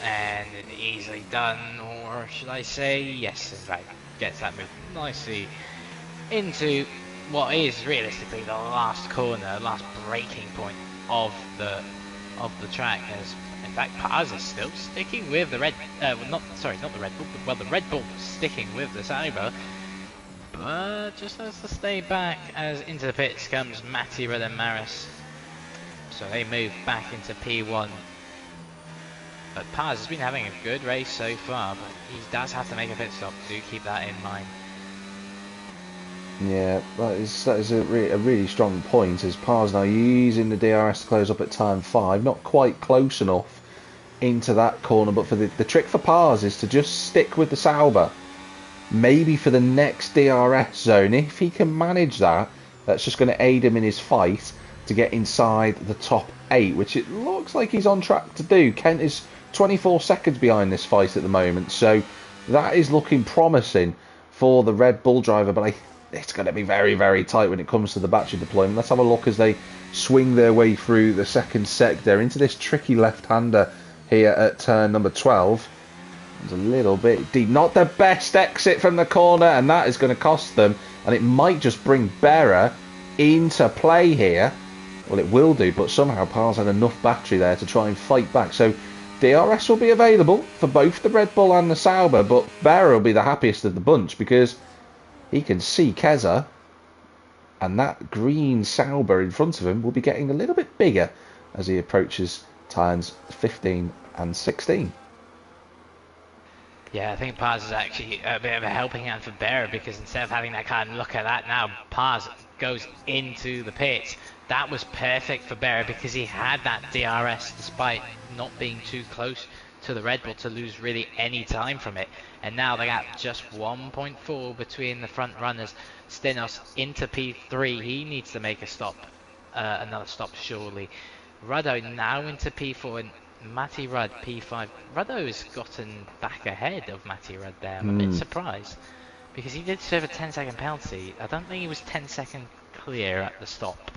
and easily done, or should I say, yes, in fact, gets that move nicely into what is realistically the last corner, last braking point of the track. As in fact, Paz is still sticking with the Red, not the Red Bull, well, the Red Bull sticking with the Sauber, but just has to stay back as into the pits comes Matti Rudd and Maris. So they move back into P1. But Paz has been having a good race so far, but he does have to make a pit stop. Do keep that in mind. Yeah, that is a really strong point, as Pars now using the DRS to close up at turn 5. Not quite close enough into that corner, but for the trick for Pars is to just stick with the Sauber. Maybe for the next DRS zone, if he can manage that, that's just going to aid him in his fight to get inside the top 8, which it looks like he's on track to do. Kent is 24 seconds behind this fight at the moment, so that is looking promising for the Red Bull driver, but it's going to be very, very tight when it comes to the battery deployment. Let's have a look as they swing their way through the second sector into this tricky left-hander here at turn number 12. It's a little bit deep. Not the best exit from the corner, and that is going to cost them, and it might just bring Berra into play here. Well, it will do, but somehow Pars had enough battery there to try and fight back. So DRS will be available for both the Red Bull and the Sauber, but Berra will be the happiest of the bunch because he can see Keza, and that green Sauber in front of him will be getting a little bit bigger as he approaches turns 15 and 16. Yeah, I think Pars is actually a bit of a helping hand for Berra, because instead of having that kind of look at that, now Pars goes into the pits. That was perfect for Berra because he had that DRS despite not being too close to the Red Bull to lose really any time from it. And now they got just 1.4 between the front runners. Stenos into P3. He needs to make a stop, another stop surely. Ruddo now into P4 and Matti Rudd P5. Ruddo has gotten back ahead of Matti Rudd there. I'm a bit surprised because he did serve a 10-second penalty. I don't think he was 10 seconds clear at the stop.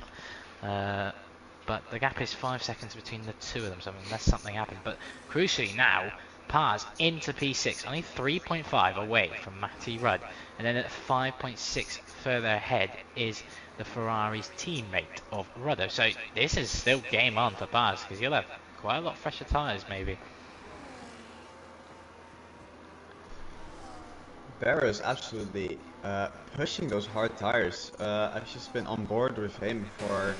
But the gap is 5 seconds between the two of them, so unless something happened. But crucially now, Pars into P6, only 3.5 away from Matti Rudd. And then at 5.6 further ahead is the Ferrari's teammate of Ruddo. So this is still game on for Pars, because you'll have quite a lot fresher tyres maybe. Berra is absolutely pushing those hard tires. I've just been on board with him for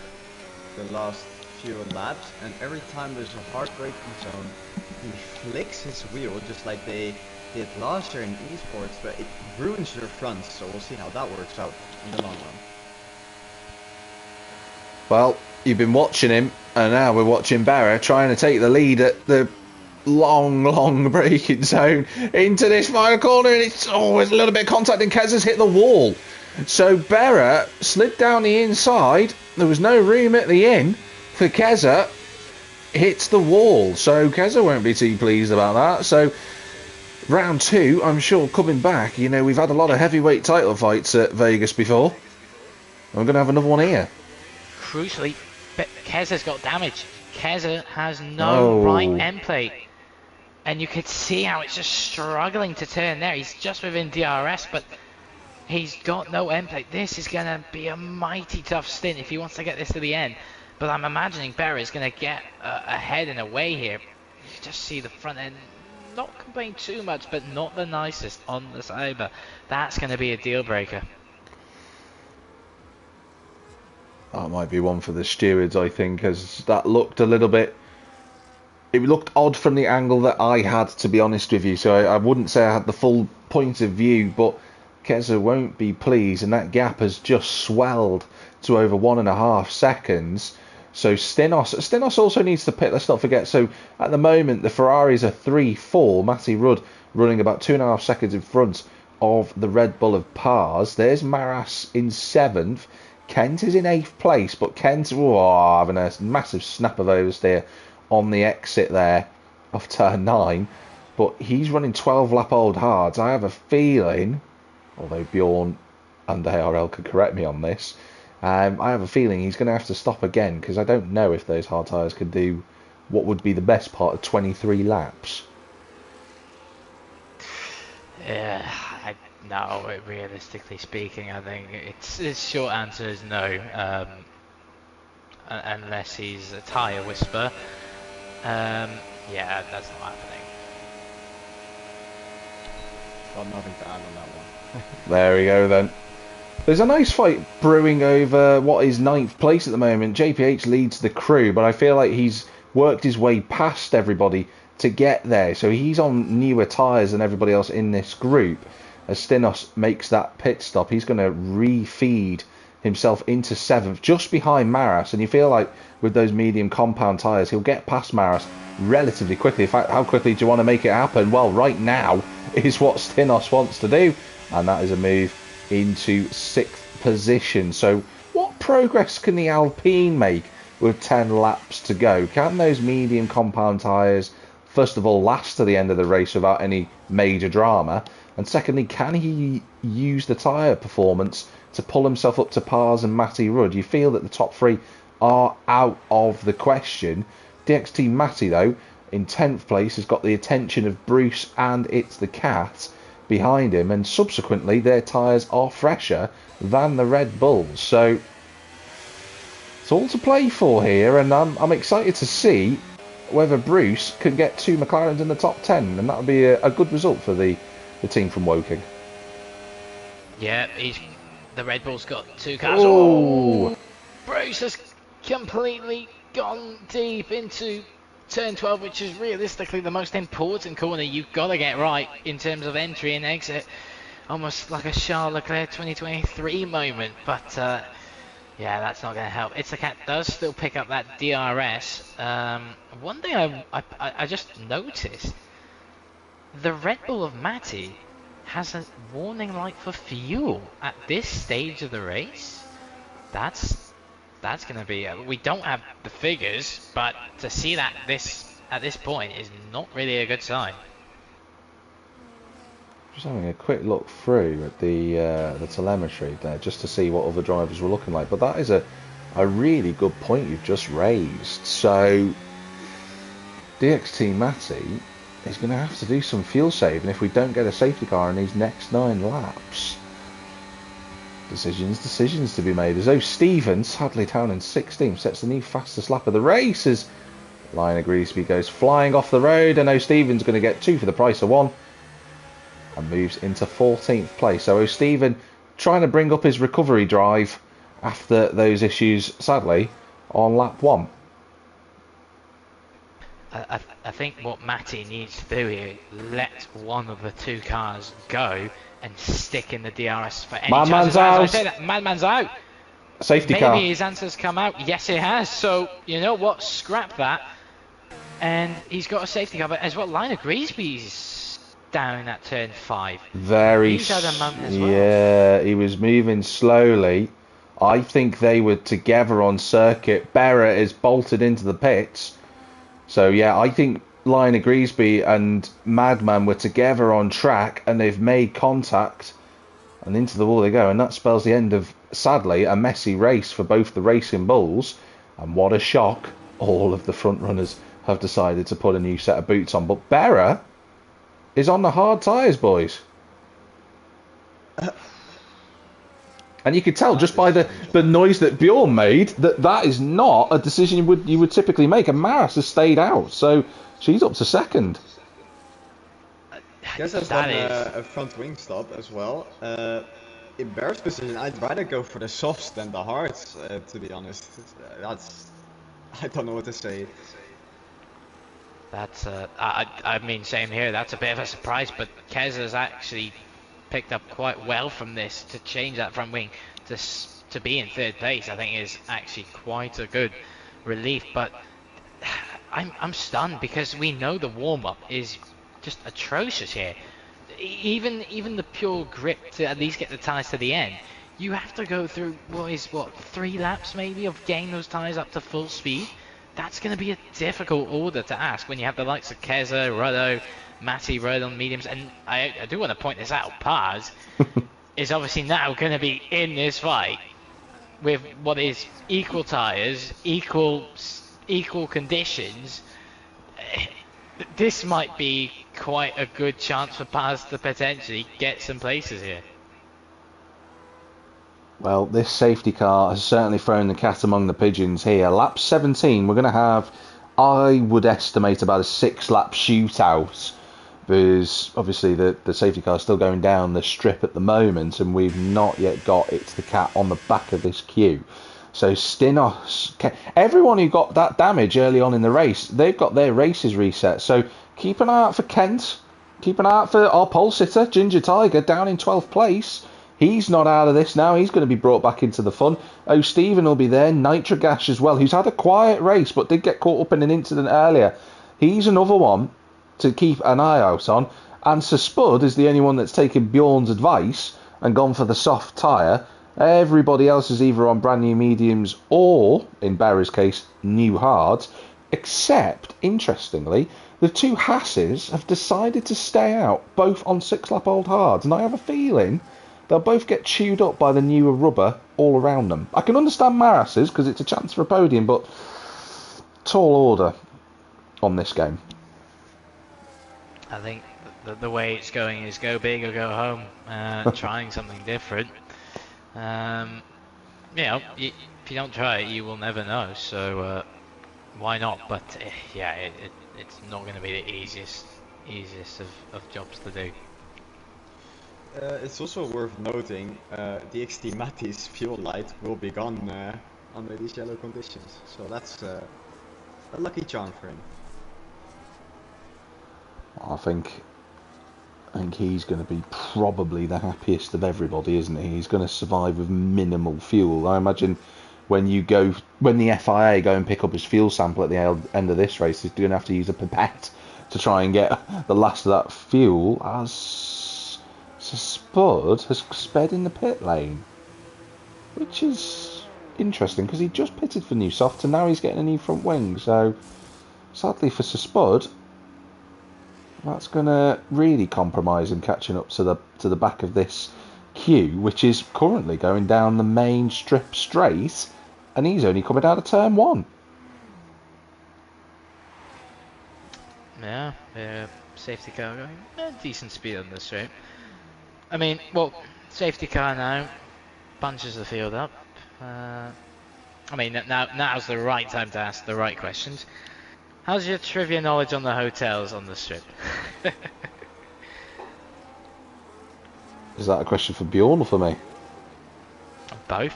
the last few laps, and every time there's a hard braking zone, he flicks his wheel just like they did last year in esports, but it ruins your fronts, so we'll see how that works out in the long run. Well, you've been watching him, and now we're watching Berra trying to take the lead at the long braking zone into this final corner, and it's always a little bit of contact, and Kez has hit the wall. So Berra slid down the inside. There was no room at the inn for Keza. Hits the wall, so Keza won't be too pleased about that. So round 2, I'm sure, coming back. You know, we've had a lot of heavyweight title fights at Vegas before. We're going to have another one here. Crucially, Keza's got damage. Keza has no right end plate. And you could see how it's just struggling to turn there. He's just within DRS, but he's got no end plate. This is going to be a mighty tough stint if he wants to get this to the end. But I'm imagining Berra is going to get ahead and away here. You just see the front end not complaining too much, but not the nicest on the Sabre. That's going to be a deal breaker. That might be one for the stewards, I think, as that looked a little bit... It looked odd from the angle that I had, to be honest with you. So I wouldn't say I had the full point of view, but Keza won't be pleased, and that gap has just swelled to over 1.5 seconds. So Stinos also needs to pit, let's not forget. So at the moment, the Ferraris are 3-4. Matty Rudd running about 2.5 seconds in front of the Red Bull of Pars. There's Maras in 7th. Kent is in 8th place, but Kent having a massive snap of oversteer on the exit there off turn 9. But he's running 12 lap old hards. I have a feeling, although Bjorn and ARL could correct me on this, I have a feeling he's going to have to stop again, because I don't know if those hard tyres could do what would be the best part of 23 laps. Yeah, no, realistically speaking, I think its short answer is no, unless he's a tyre whisperer. Yeah, that's not happening. Got nothing to add on that one. There we go then. There's a nice fight brewing over what is 9th place at the moment. JPH leads the crew, but I feel like he's worked his way past everybody to get there. So he's on newer tyres than everybody else in this group. As Stinos makes that pit stop, he's going to refeed himself into 7th, just behind Maras. And you feel like with those medium compound tyres, he'll get past Maras relatively quickly. In fact, how quickly do you want to make it happen? Well, right now is what Stinos wants to do. And that is a move into 6th position. So what progress can the Alpine make with 10 laps to go? Can those medium compound tyres, first of all, last to the end of the race without any major drama? And secondly, can he use the tyre performance to pull himself up to Pars and Matty Rudd? You feel that the top 3 are out of the question. DXT Matty, though, in 10th place, has got the attention of Bruce and It's the Cat behind him, and subsequently their tyres are fresher than the Red Bulls. So it's all to play for here, and I'm excited to see whether Bruce can get 2 McLarens in the top 10, and that would be a good result for the team from Woking. Yeah, the Red Bull's got 2 cars. Oh! Bruce has completely gone deep into turn 12, which is realistically the most important corner you've got to get right in terms of entry and exit. Almost like a Charles Leclerc 2023 moment, but yeah, that's not going to help. It's the Cat does still pick up that DRS. One thing I just noticed, the Red Bull of Matty has a warning light for fuel at this stage of the race. That's going to be... we don't have the figures, but to see that at this point is not really a good sign. Just having a quick look through at the telemetry there, just to see what other drivers were looking like. But that is a really good point you've just raised. So DXT Matty is going to have to do some fuel saving if we don't get a safety car in these next 9 laps. Decisions to be made. As though Stevens, sadly down in 16th, sets the new fastest lap of the race as Lionel Greasby goes flying off the road, and O'Stevens going to get 2 for the price of 1 and moves into 14th place. So O'Steven trying to bring up his recovery drive after those issues, sadly, on lap 1. I think what Matty needs to do here is let one of the 2 cars go and stick in the DRS for any Madman's chances. out. I say that, Madman's out. Safety Maybe car. his answer's come out. Yes, it has. So, you know what? Scrap that. And he's got a safety car, but as well, Liner Greaseby's down at turn 5. He's had a moment as well. Yeah, he was moving slowly. I think they were together on circuit. Berra is bolted into the pits. So yeah, I think Liner Greaseby and Madman were together on track, and they've made contact, and into the wall they go, and that spells the end of, sadly, a messy race for both the Racing Bulls. And what a shock, all of the front runners have decided to put a new set of boots on, but Berra is on the hard tyres, boys. And you could tell just by the noise that Bjorn made that is not a decision you would typically make. And Maris has stayed out, so she's up to second. Guess has done a front wing stop as well. In Bear's position, I'd rather go for the softs than the hards, to be honest. I don't know what to say. That's I mean, same here. That's a bit of a surprise, but Kez has actually picked up quite well from this to change that front wing to be in third place. I think is actually quite a good relief. But I'm stunned because we know the warm up is just atrocious here. Even the pure grip to at least get the tyres to the end, you have to go through 3 laps maybe of getting those tyres up to full speed. That's going to be a difficult order to ask when you have the likes of Keza, Ruddo, Matty, Rudd on mediums, and I do want to point this out. Paz is obviously now going to be in this fight with what is equal tyres, equal conditions. This might be quite a good chance for Paz to potentially get some places here. Well, this safety car has certainly thrown the cat among the pigeons here. Lap 17, we're going to have, I would estimate, about a 6-lap shootout. Because obviously the safety car is still going down the strip at the moment, and we've not yet got It's the Cat on the back of this queue. So Stinos, everyone who got that damage early on in the race, they've got their races reset. So keep an eye out for Kent. Keep an eye out for our pole sitter, Ginger Tiger, down in 12th place. He's not out of this now. He's going to be brought back into the fun. Oh, Stephen will be there. Nitrogash as well, who's had a quiet race but did get caught up in an incident earlier. He's another one to keep an eye out on. And Sir Spud is the only one that's taken Bjorn's advice and gone for the soft tyre. Everybody else is either on brand new mediums or, in Barry's case, new hards. Except, interestingly, the 2 Hasses have decided to stay out, both on 6-lap old hards. And I have a feeling they'll both get chewed up by the newer rubber all around them. I can understand Maras's because it's a chance for a podium, but tall order on this game. I think the way it's going is go big or go home, trying something different. You know, if you don't try it, you will never know. So why not? But yeah, it's not going to be the easiest of jobs to do. It's also worth noting the XT Matty's fuel light will be gone under these yellow conditions. So that's a lucky charm for him. I think he's going to be probably the happiest of everybody, isn't he? He's going to survive with minimal fuel. I imagine when the FIA go and pick up his fuel sample at the end of this race, he's going to have to use a pipette to try and get the last of that fuel, as Spud has sped in the pit lane, which is interesting because he just pitted for new softs and now he's getting a new front wing. So sadly for Sir Spud, that's going to really compromise him catching up to the back of this queue, which is currently going down the main strip straight, and he's only coming out of turn 1. Yeah, safety car going decent speed on this straight. I mean, well, safety car now bunches the field up. I mean, now's the right time to ask the right questions. How's your trivia knowledge on the hotels on the strip? Is that a question for Bjorn or for me? Both.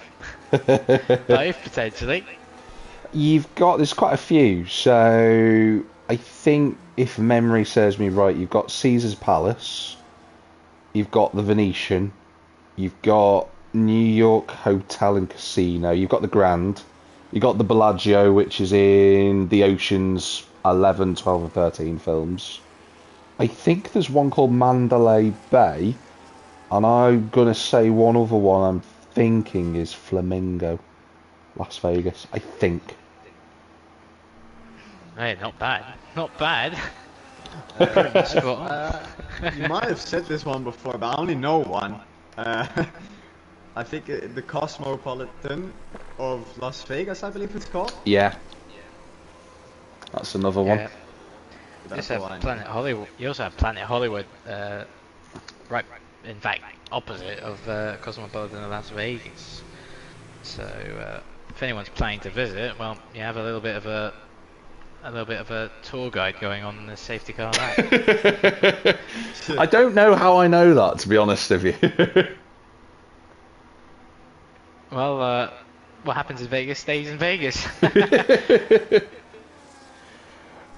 Both, potentially. There's quite a few. So I think, if memory serves me right, you've got Caesar's Palace, you've got the Venetian, you've got New York Hotel and Casino, you've got the Grand, you've got the Bellagio, which is in the Oceans 11, 12 and 13 films. I think there's one called Mandalay Bay, and I'm going to say one other one I'm thinking is Flamingo, Las Vegas, I think. Hey, not bad. Not bad. You might have said this one before, but I only know one. I think the Cosmopolitan of Las Vegas, I believe it's called. Yeah. That's another one. Yeah. You also have Planet Hollywood, right, in fact, opposite of Cosmopolitan of Las Vegas. So, if anyone's planning to visit, well, you have a little bit of a tour guide going on in the safety car lap. I don't know how I know that, to be honest with you. Well, what happens in Vegas stays in Vegas.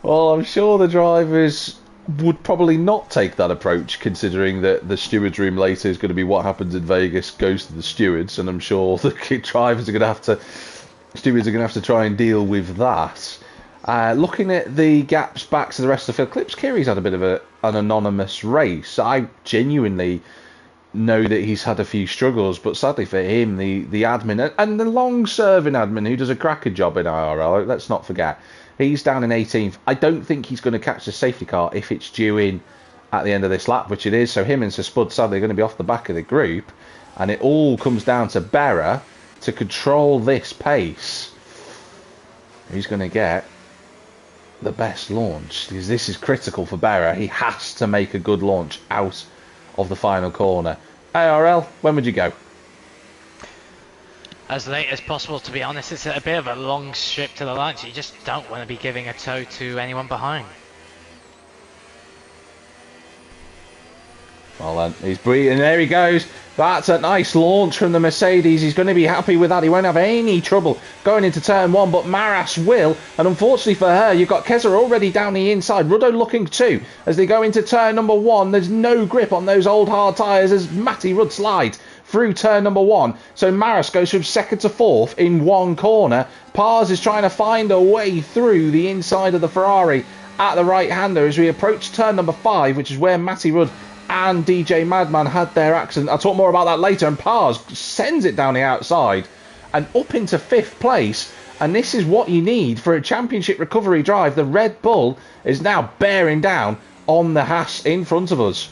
Well, I'm sure the drivers would probably not take that approach, considering that the stewards room later is going to be what happens in Vegas goes to the stewards, and I'm sure the drivers are going to have to, stewards are going to have to try and deal with that. Looking at the gaps back to the rest of the field, Clips Kiri's had a bit of an anonymous race. I genuinely know that he's had a few struggles, but sadly for him, the admin and the long-serving admin who does a cracking job in IRL, let's not forget, he's down in 18th. I don't think he's going to catch the safety car if it's due in at the end of this lap, which it is. So him and Sir Spud sadly are going to be off the back of the group, and it all comes down to Berra to control this pace. Who's going to get the best launch? Because this is critical for Berra. He has to make a good launch out of the final corner. ARL, when would you go? As late as possible, to be honest. It's a bit of a long strip to the line, so you just don't want to be giving a toe to anyone behind. Well then, he's breathing, there he goes. That's a nice launch from the Mercedes. He's going to be happy with that. He won't have any trouble going into turn one, but Maras will. And unfortunately for her, you've got Keza already down the inside. Ruddo looking too. As they go into turn number one, there's no grip on those old hard tyres as Matty Rudd slides through turn number one. So Maras goes from second to fourth in one corner. Pars is trying to find a way through the inside of the Ferrari at the right-hander as we approach turn number 5, which is where Matty Rudd and DJ Madman had their accident. I'll talk more about that later. And Pars sends it down the outside and up into 5th place. And this is what you need for a championship recovery drive. The Red Bull is now bearing down on the Haas in front of us.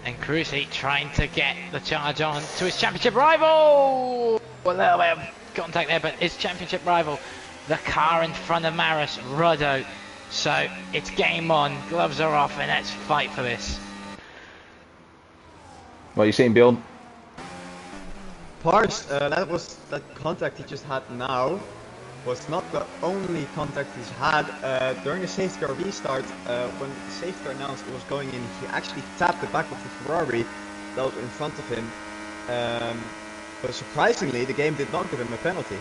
And Cruci trying to get the charge on to his championship rival. A little bit of contact there, but his championship rival, the car in front of Maris, Ruddo. So it's game on, gloves are off, and let's fight for this. What are you seeing, Bjorn? Pars, that contact he just had now was not the only contact he's had. During the safety car restart, when the safety car announced it was going in, he actually tapped the back of the Ferrari that was in front of him. But surprisingly, the game did not give him a penalty.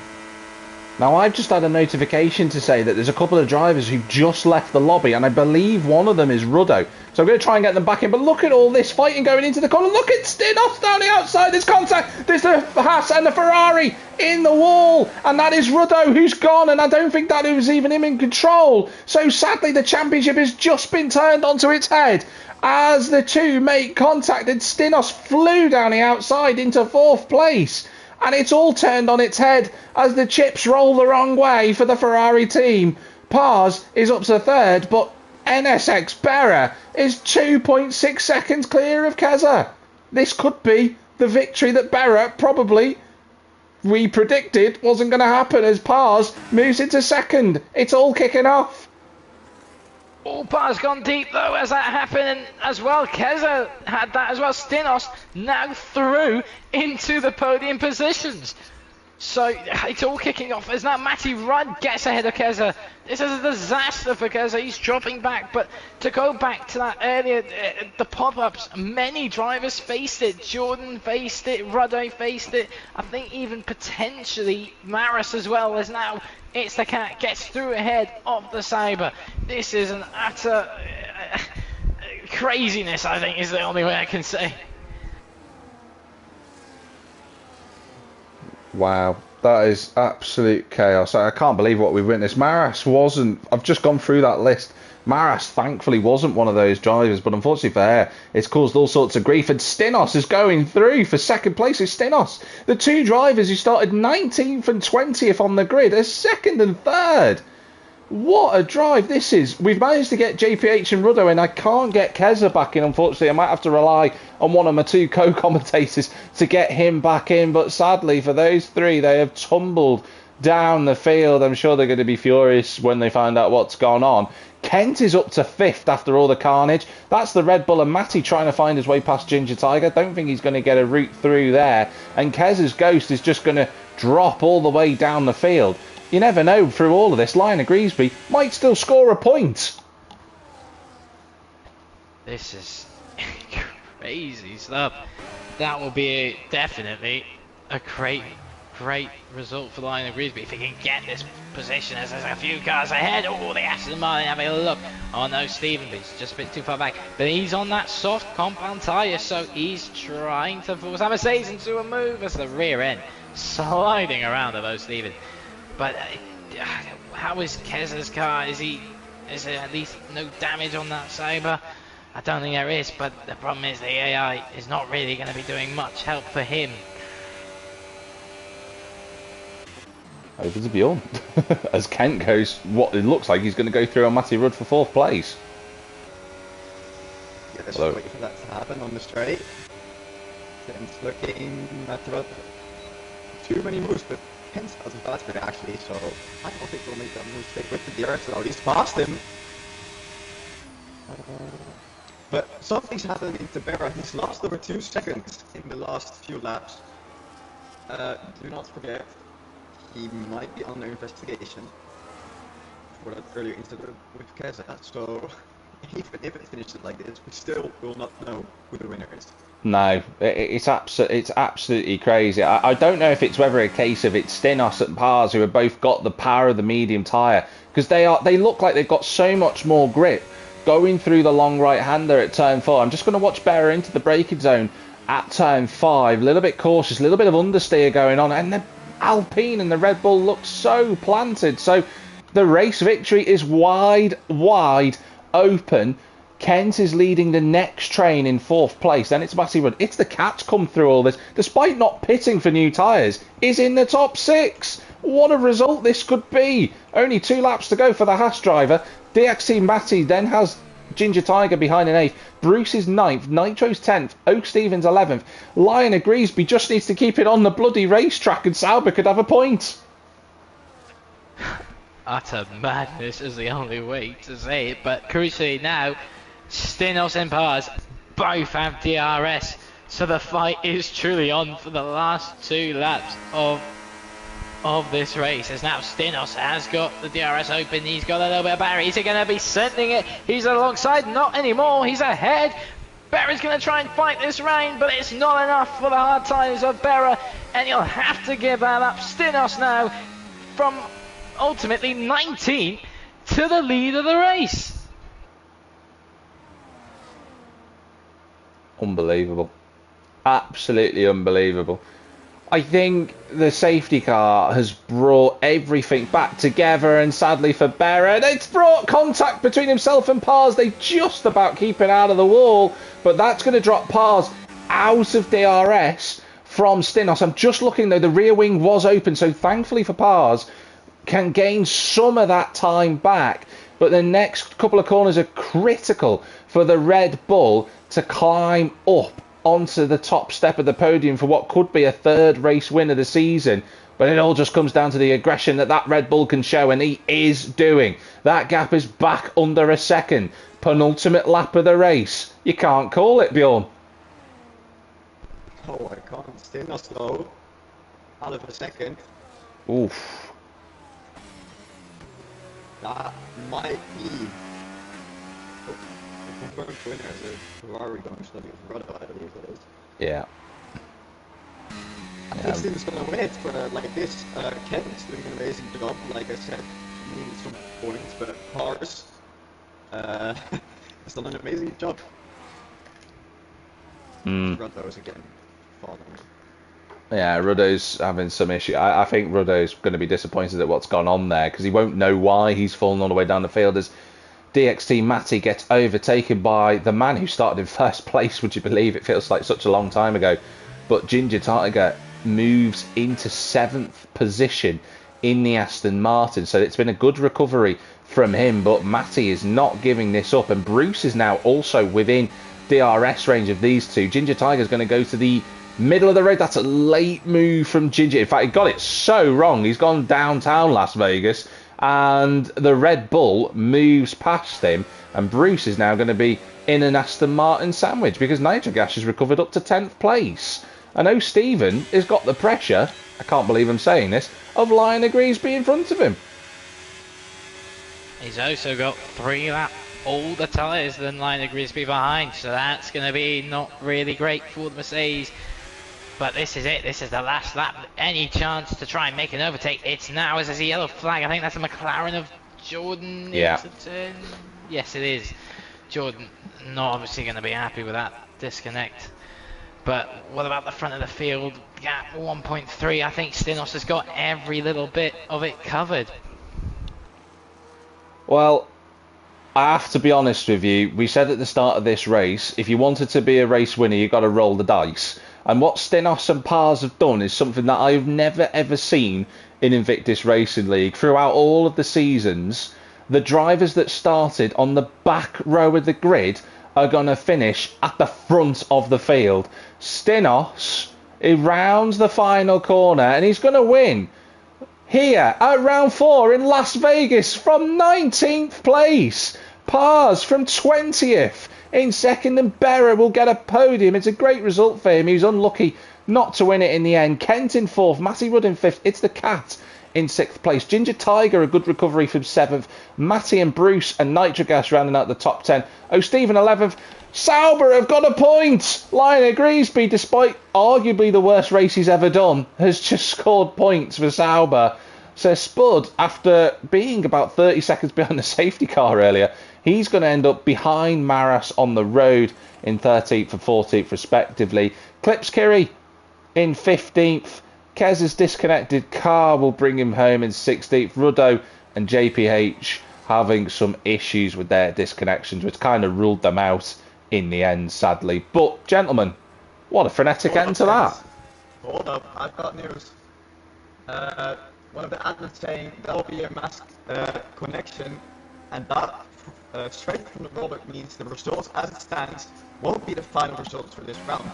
Now, I've just had a notification to say that there's a couple of drivers who've just left the lobby, and I believe one of them is Ruddo. So I'm going to try and get them back in. But look at all this fighting going into the corner. Look at Stinos down the outside. There's contact. There's the Haas and the Ferrari in the wall. And that is Ruddo who's gone. And I don't think that was even him in control. So sadly, the championship has just been turned onto its head as the two make contact. And Stinos flew down the outside into 4th place. And it's all turned on its head as the chips roll the wrong way for the Ferrari team. Pars is up to 3rd, but NSX Berra is 2.6 seconds clear of Keza. This could be the victory that Berra probably we predicted wasn't going to happen as Pars moves into 2nd. It's all kicking off. Oh, Pars gone deep though as that happened, and as well Keza had that as well. Stinos now through into the podium positions. So it's all kicking off as now Matty Rudd gets ahead of Keza. This is a disaster for Keza. He's dropping back. But to go back to that earlier, the pop-ups, many drivers faced it. Jordan faced it, Ruddo faced it. I think even potentially Maris as well, as now It's the Cat gets through ahead of the Sabre. This is an utter craziness, I think, is the only way I can say. Wow. That is absolute chaos. I can't believe what we've witnessed. Maras wasn't. I've just gone through that list. Maras thankfully wasn't one of those drivers, but unfortunately for her, it's caused all sorts of grief. And Stinos is going through for second place. It's Stinos. The two drivers who started 19th and 20th on the grid are second and third. What a drive this is. We've managed to get JPH and Ruddo in. I can't get Keza back in, unfortunately. I might have to rely on one of my two co-commentators to get him back in. But sadly, for those three, they have tumbled down the field. I'm sure they're going to be furious when they find out what's gone on. Kent is up to 5th after all the carnage. That's the Red Bull and Matty trying to find his way past Ginger Tiger. Don't think he's going to get a route through there. And Kez's Ghost is just going to drop all the way down the field. You never know, through all of this, Lionel Griesby might still score a point. This is crazy stuff. That will be definitely a great result for Lionel Griesby if he can get this position as there's a few cars ahead. Oh, the Aston Martin having a look. Oh no, Stephen, but he's just a bit too far back. But he's on that soft compound tyre, so he's trying to force that Mercedes into a move as the rear end sliding around of Stephen. But how is Kez's car? Is there at least no damage on that Sabre? I don't think there is, but the problem is the AI is not really going to be doing much help for him. Over to Bjorn. As Kent goes, what it looks like he's going to go through on Matty Rudd for 4th place. Yeah, let's wait for that to happen on the straight. Kent's looking Matty Rudd. Too many moves, but Kent's out of battery actually, so I don't think we'll make that mistake with the DRS. Well, he's past him. But something's happening to Berra. He's lost over 2 seconds in the last few laps. Do not forget, he might be under investigation for that earlier incident with Keza. So even if it finishes like this, we still will not know who the winner is. No, it's absolutely crazy. I don't know if it's whether a case of it's Stinos and Pars who have both got the power of the medium tyre, because they look like they've got so much more grip going through the long right-hander at turn 4. I'm just going to watch Berra into the braking zone at turn 5. A little bit cautious, a little bit of understeer going on, and the Alpine and the Red Bull look so planted. So the race victory is wide open. Kent is leading the next train in 4th place. Then it's Matty Rudd. It's the Cats come through all this, despite not pitting for new tyres, is in the top 6. What a result this could be. Only 2 laps to go for the Haas driver. DXT Matty then has Ginger Tiger behind in 8th. Bruce is 9th. Nitro's 10th. Oak Stevens 11th. Lionel Griesby just needs to keep it on the bloody racetrack and Sauber could have a point. Utter madness is the only way to say it, but crucially now, Stinos and Pars both have DRS, so the fight is truly on for the last 2 laps of this race. As now Stinos has got the DRS open, he's got a little bit of battery. Is he going to be sending it? He's alongside, not anymore, he's ahead. Berra's going to try and fight this rain, but it's not enough for the hard times of Berra, and you'll have to give that up. Stinos now from ultimately 19 to the lead of the race. Unbelievable. Absolutely unbelievable. I think the safety car has brought everything back together, and sadly for Berra, it's brought contact between himself and Pars. They just about keep it out of the wall, but that's going to drop Pars out of DRS from Stinos. I'm just looking though, the rear wing was open, so thankfully for Pars, can gain some of that time back. But the next couple of corners are critical for the Red Bull to climb up onto the top step of the podium for what could be a 3rd race win of the season. But it all just comes down to the aggression that Red Bull can show, and he is doing. That gap is back under a second. Penultimate lap of the race. You can't call it, Bjorn. Oh, I can't. Stinos though, out of a second. Oof. That might be a confirmed winner as a Ferrari going to be Ruddo, I believe it is. Yeah. I think Steven's going to win it, but like this, Kevin's doing an amazing job. Like I said, he needs some points, but Pars has done an amazing job. Ruddo is again following. Yeah, Ruddo's having some issue. I think Ruddo's going to be disappointed at what's gone on there because he won't know why he's fallen all the way down the field as DXT Matty gets overtaken by the man who started in first place. Would you believe it? Feels like such a long time ago. But Ginger Tiger moves into 7th position in the Aston Martin. So it's been a good recovery from him. But Matty is not giving this up. And Bruce is now also within DRS range of these two. Ginger Tiger is going to go to the middle of the road. That's a late move from Ginger. In fact, he got it so wrong. He's gone downtown Las Vegas. And the Red Bull moves past him. And Bruce is now going to be in an Aston Martin sandwich because Nitrogas has recovered up to 10th place. I know Stephen has got the pressure, I can't believe I'm saying this, of Lionel Griesby in front of him. He's also got 3 lap older tyres than Lionel Griesby behind, so that's going to be not really great for the Mercedes. But this is it, this is the last lap. Any chance to try and make an overtake? It's now as there's a yellow flag. I think that's a McLaren of Jordan. Yeah. Yes, it is. Jordan not obviously going to be happy with that disconnect. But what about the front of the field? Gap 1.3. I think Stinos has got every little bit of it covered. Well, I have to be honest with you. We said at the start of this race, if you wanted to be a race winner, you've got to roll the dice. And what Stinos and Pars have done is something that I've never ever seen in Invictus Racing League. Throughout all of the seasons, the drivers that started on the back row of the grid are going to finish at the front of the field. Stinos, he rounds the final corner and he's going to win here at round 4 in Las Vegas from 19th place. Pars from 20th in second, and Berra will get a podium. It's a great result for him. He was unlucky not to win it in the end. Kent in 4th, Matty Rudd in 5th. It's the Cat in 6th place. Ginger Tiger, a good recovery from 7th. Matty and Bruce and Nitrogas rounding out the top 10. Oh, Stephen 11th. Sauber have got a point. Lionel Griesby, despite arguably the worst race he's ever done, has just scored points for Sauber. So Spud, after being about 30 seconds behind the safety car earlier, he's going to end up behind Maras on the road in 13th and 14th respectively. Clips Kiri in 15th. Kez's disconnected car will bring him home in 16th. Ruddo and JPH having some issues with their disconnections, which kind of ruled them out in the end, sadly. But, gentlemen, what a frenetic end to that. Hold up, I've got news. One of the admins saying there will be a mass connection, and that straight from the robot means the results as it stands won't be the final results for this round.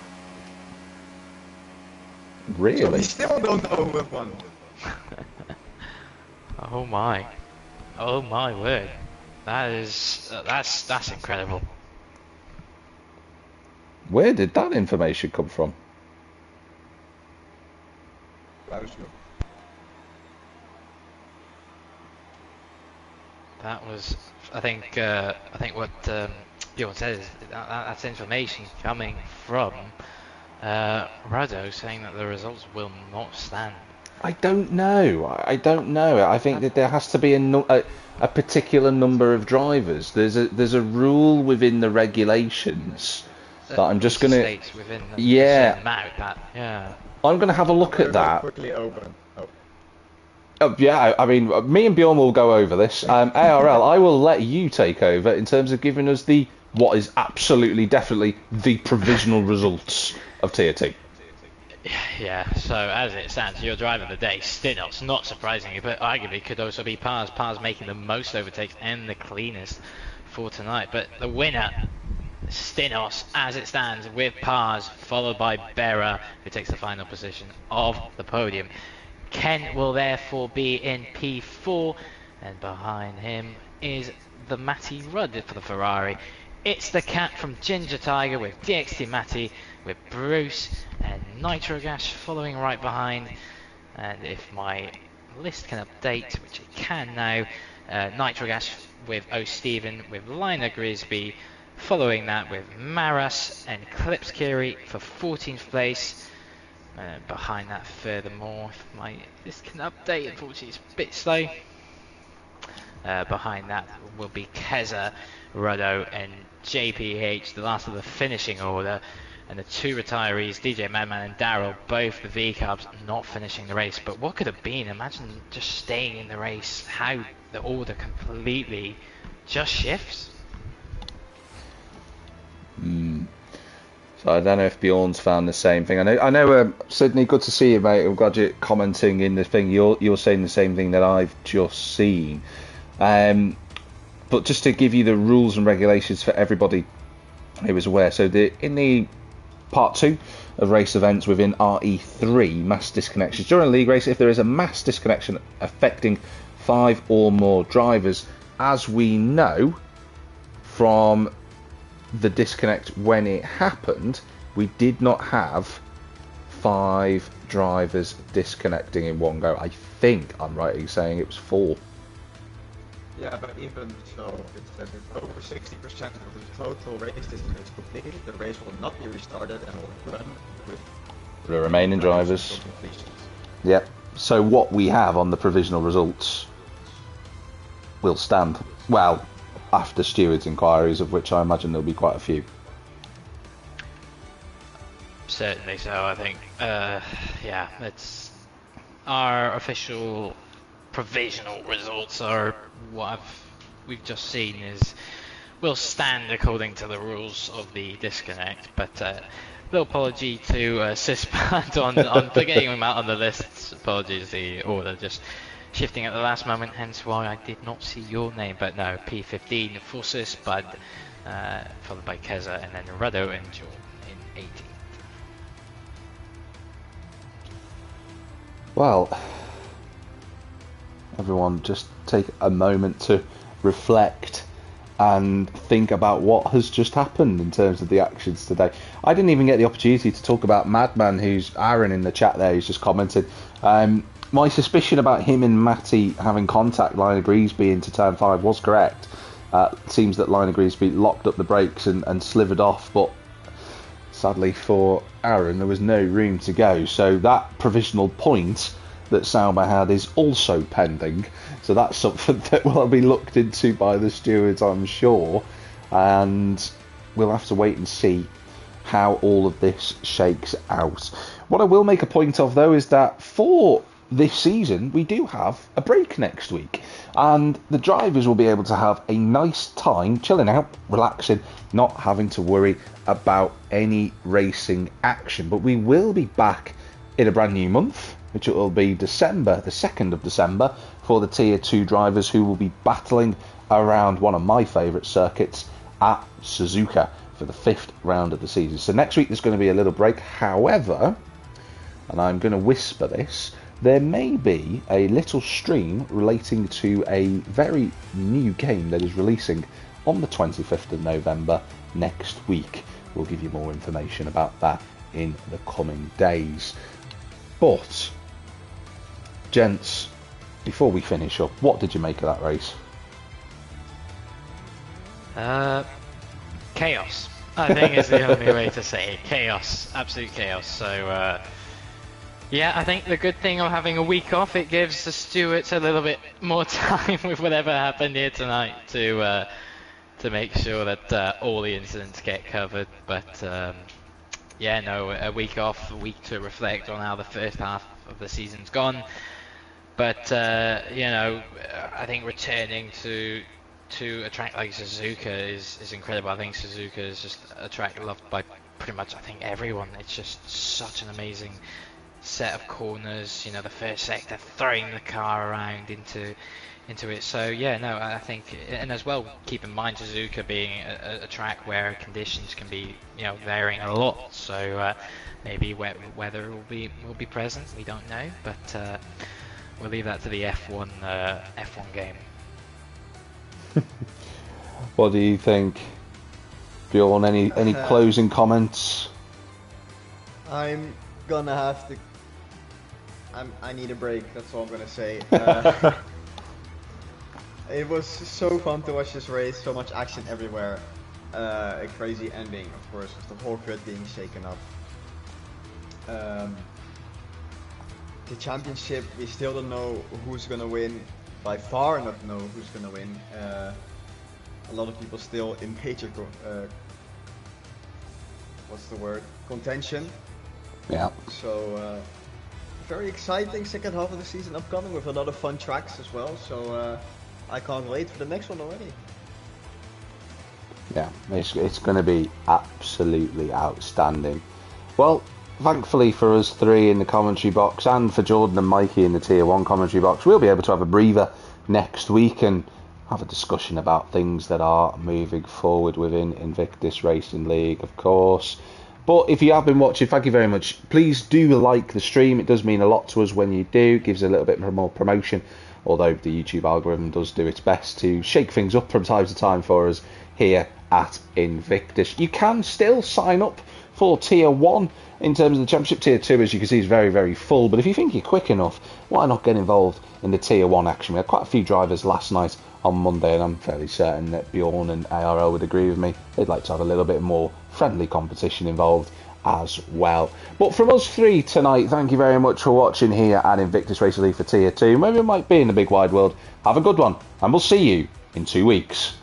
Really? So we still don't know who won. Oh my word, that's incredible. Where did that information come from? That was, I think what Bjorn says is that's information coming from Rado saying that the results will not stand. I don't know. I think that there has to be a particular number of drivers. There's a rule within the regulations that I'm just going to... Yeah. I'm going to have a look at that. Quickly open. Yeah, I mean, me and Bjorn will go over this. ARL, I will let you take over in terms of giving us what is absolutely, definitely the provisional results of Tier 2. Yeah, so as it stands, your driver of the day, Stinos, not surprisingly, but arguably could also be Pars. Pars making the most overtakes and the cleanest for tonight. But the winner, Stinos, as it stands, with Pars, followed by Berra, who takes the final position of the podium. Kent will therefore be in P4, and behind him is the Matty Rudd for the Ferrari. It's the Cat from Ginger Tiger with DXT Matty, with Bruce and Nitrogas following right behind. And if my list can update, which it can now, Nitrogas with O'Steven, with Lionel Griesby, following that with Maras and Clips Kiri for 14th place. Behind that, furthermore, if my list can update, unfortunately it's a bit slow. Behind that will be Keza, Ruddo and JPH, the last of the finishing order. and the two retirees, DJ Madman and Daryl, both the V-Cubs, not finishing the race. But what could have been? Imagine just staying in the race, how the order completely just shifts. So I don't know if Bjorn's found the same thing. I know, Sydney, good to see you, mate. I'm glad you're commenting in the thing. You're saying the same thing that I've just seen. But just to give you the rules and regulations for everybody who is aware. So in the part 2 of race events within RE3, mass disconnections. During a league race, if there is a mass disconnection affecting 5 or more drivers, as we know from the disconnect when it happened, we did not have 5 drivers disconnecting in one go. I think I'm right in saying it was 4. Yeah, but even so, it says if over 60% of the total race distance is completed, the race will not be restarted and will run with The remaining drivers. Yep. So what we have on the provisional results will stand. Well, after stewards' inquiries, of which I imagine there'll be quite a few. Certainly so, I think. Yeah, it's our official provisional results are what we've just seen is will stand according to the rules of the disconnect. But little apology to Sispad on for getting him out on the list. Apologies, the order just shifting at the last moment, hence why I did not see your name. But no, P15 for Sispad, followed by Keza, and then Rado and Joel in 18. Well, everyone just take a moment to reflect and think about what has just happened in terms of the actions today. I didn't even get the opportunity to talk about Madman, who's Aaron in the chat there, who's just commented. My suspicion about him and Matty having contact Liner Greasby into turn 5 was correct. It seems that Liner Greasby locked up the brakes and slivered off, but sadly for Aaron there was no room to go. So that provisional point that Sauber had is also pending. So that's something that will be looked into by the stewards, I'm sure. And we'll have to wait and see how all of this shakes out. What I will make a point of, though, is that for this season, we do have a break next week. And the drivers will be able to have a nice time chilling out, relaxing, not having to worry about any racing action. But we will be back in a brand new month, which will be December, the 2nd of December, for the Tier 2 drivers who will be battling around one of my favourite circuits at Suzuka for the 5th round of the season. So next week there's going to be a little break. However, and I'm going to whisper this, there may be a little stream relating to a very new game that is releasing on the 25th of November next week. We'll give you more information about that in the coming days. But, gents, before we finish up, what did you make of that race? Chaos, I think is the only way to say it. Chaos, absolute chaos. So, yeah, I think the good thing of having a week off, it gives the stewards a little bit more time with whatever happened here tonight to make sure that all the incidents get covered. But yeah, no, a week off, a week to reflect on how the first half of the season's gone. But you know, I think returning to a track like Suzuka is incredible. I think Suzuka is just a track loved by pretty much, I think, everyone. It's just such an amazing set of corners. You know, the first sector, throwing the car around into it. So yeah, no, I think, and as well, keep in mind Suzuka being a track where conditions can be, you know, varying a lot. So maybe weather will be present. We don't know, but we'll leave that to the F1 game. What do you think, Bjorn? Any closing comments? I'm gonna have to. I need a break. That's all I'm gonna say. It was so fun to watch this race. So much action everywhere. A crazy ending, of course, with the whole grid being shaken up. The championship, we still don't know who's gonna win. By far not know who's gonna win. A lot of people still in major what's the word? contention. Yeah. So very exciting second half of the season upcoming with a lot of fun tracks as well. So I can't wait for the next one already. Yeah, it's going to be absolutely outstanding. Well, thankfully for us three in the commentary box and for Jordan and Mikey in the Tier 1 commentary box, we'll be able to have a breather next week and have a discussion about things that are moving forward within Invictus Racing League, of course. But if you have been watching, thank you very much. Please do like the stream. It does mean a lot to us when you do. It gives a little bit more promotion, although the YouTube algorithm does do its best to shake things up from time to time for us here at Invictus. You can still sign up for Tier 1 in terms of the Championship. Tier 2, as you can see, is very, very full. But if you think you're quick enough, why not get involved in the Tier 1 action? We had quite a few drivers last night on Monday, and I'm fairly certain that Bjorn and ARL would agree with me. They'd like to have a little bit more friendly competition involved as well. But from us three tonight, thank you very much for watching here at Invictus Racing League for Tier 2. Maybe it might be in the big wide world. Have a good one, and we'll see you in 2 weeks.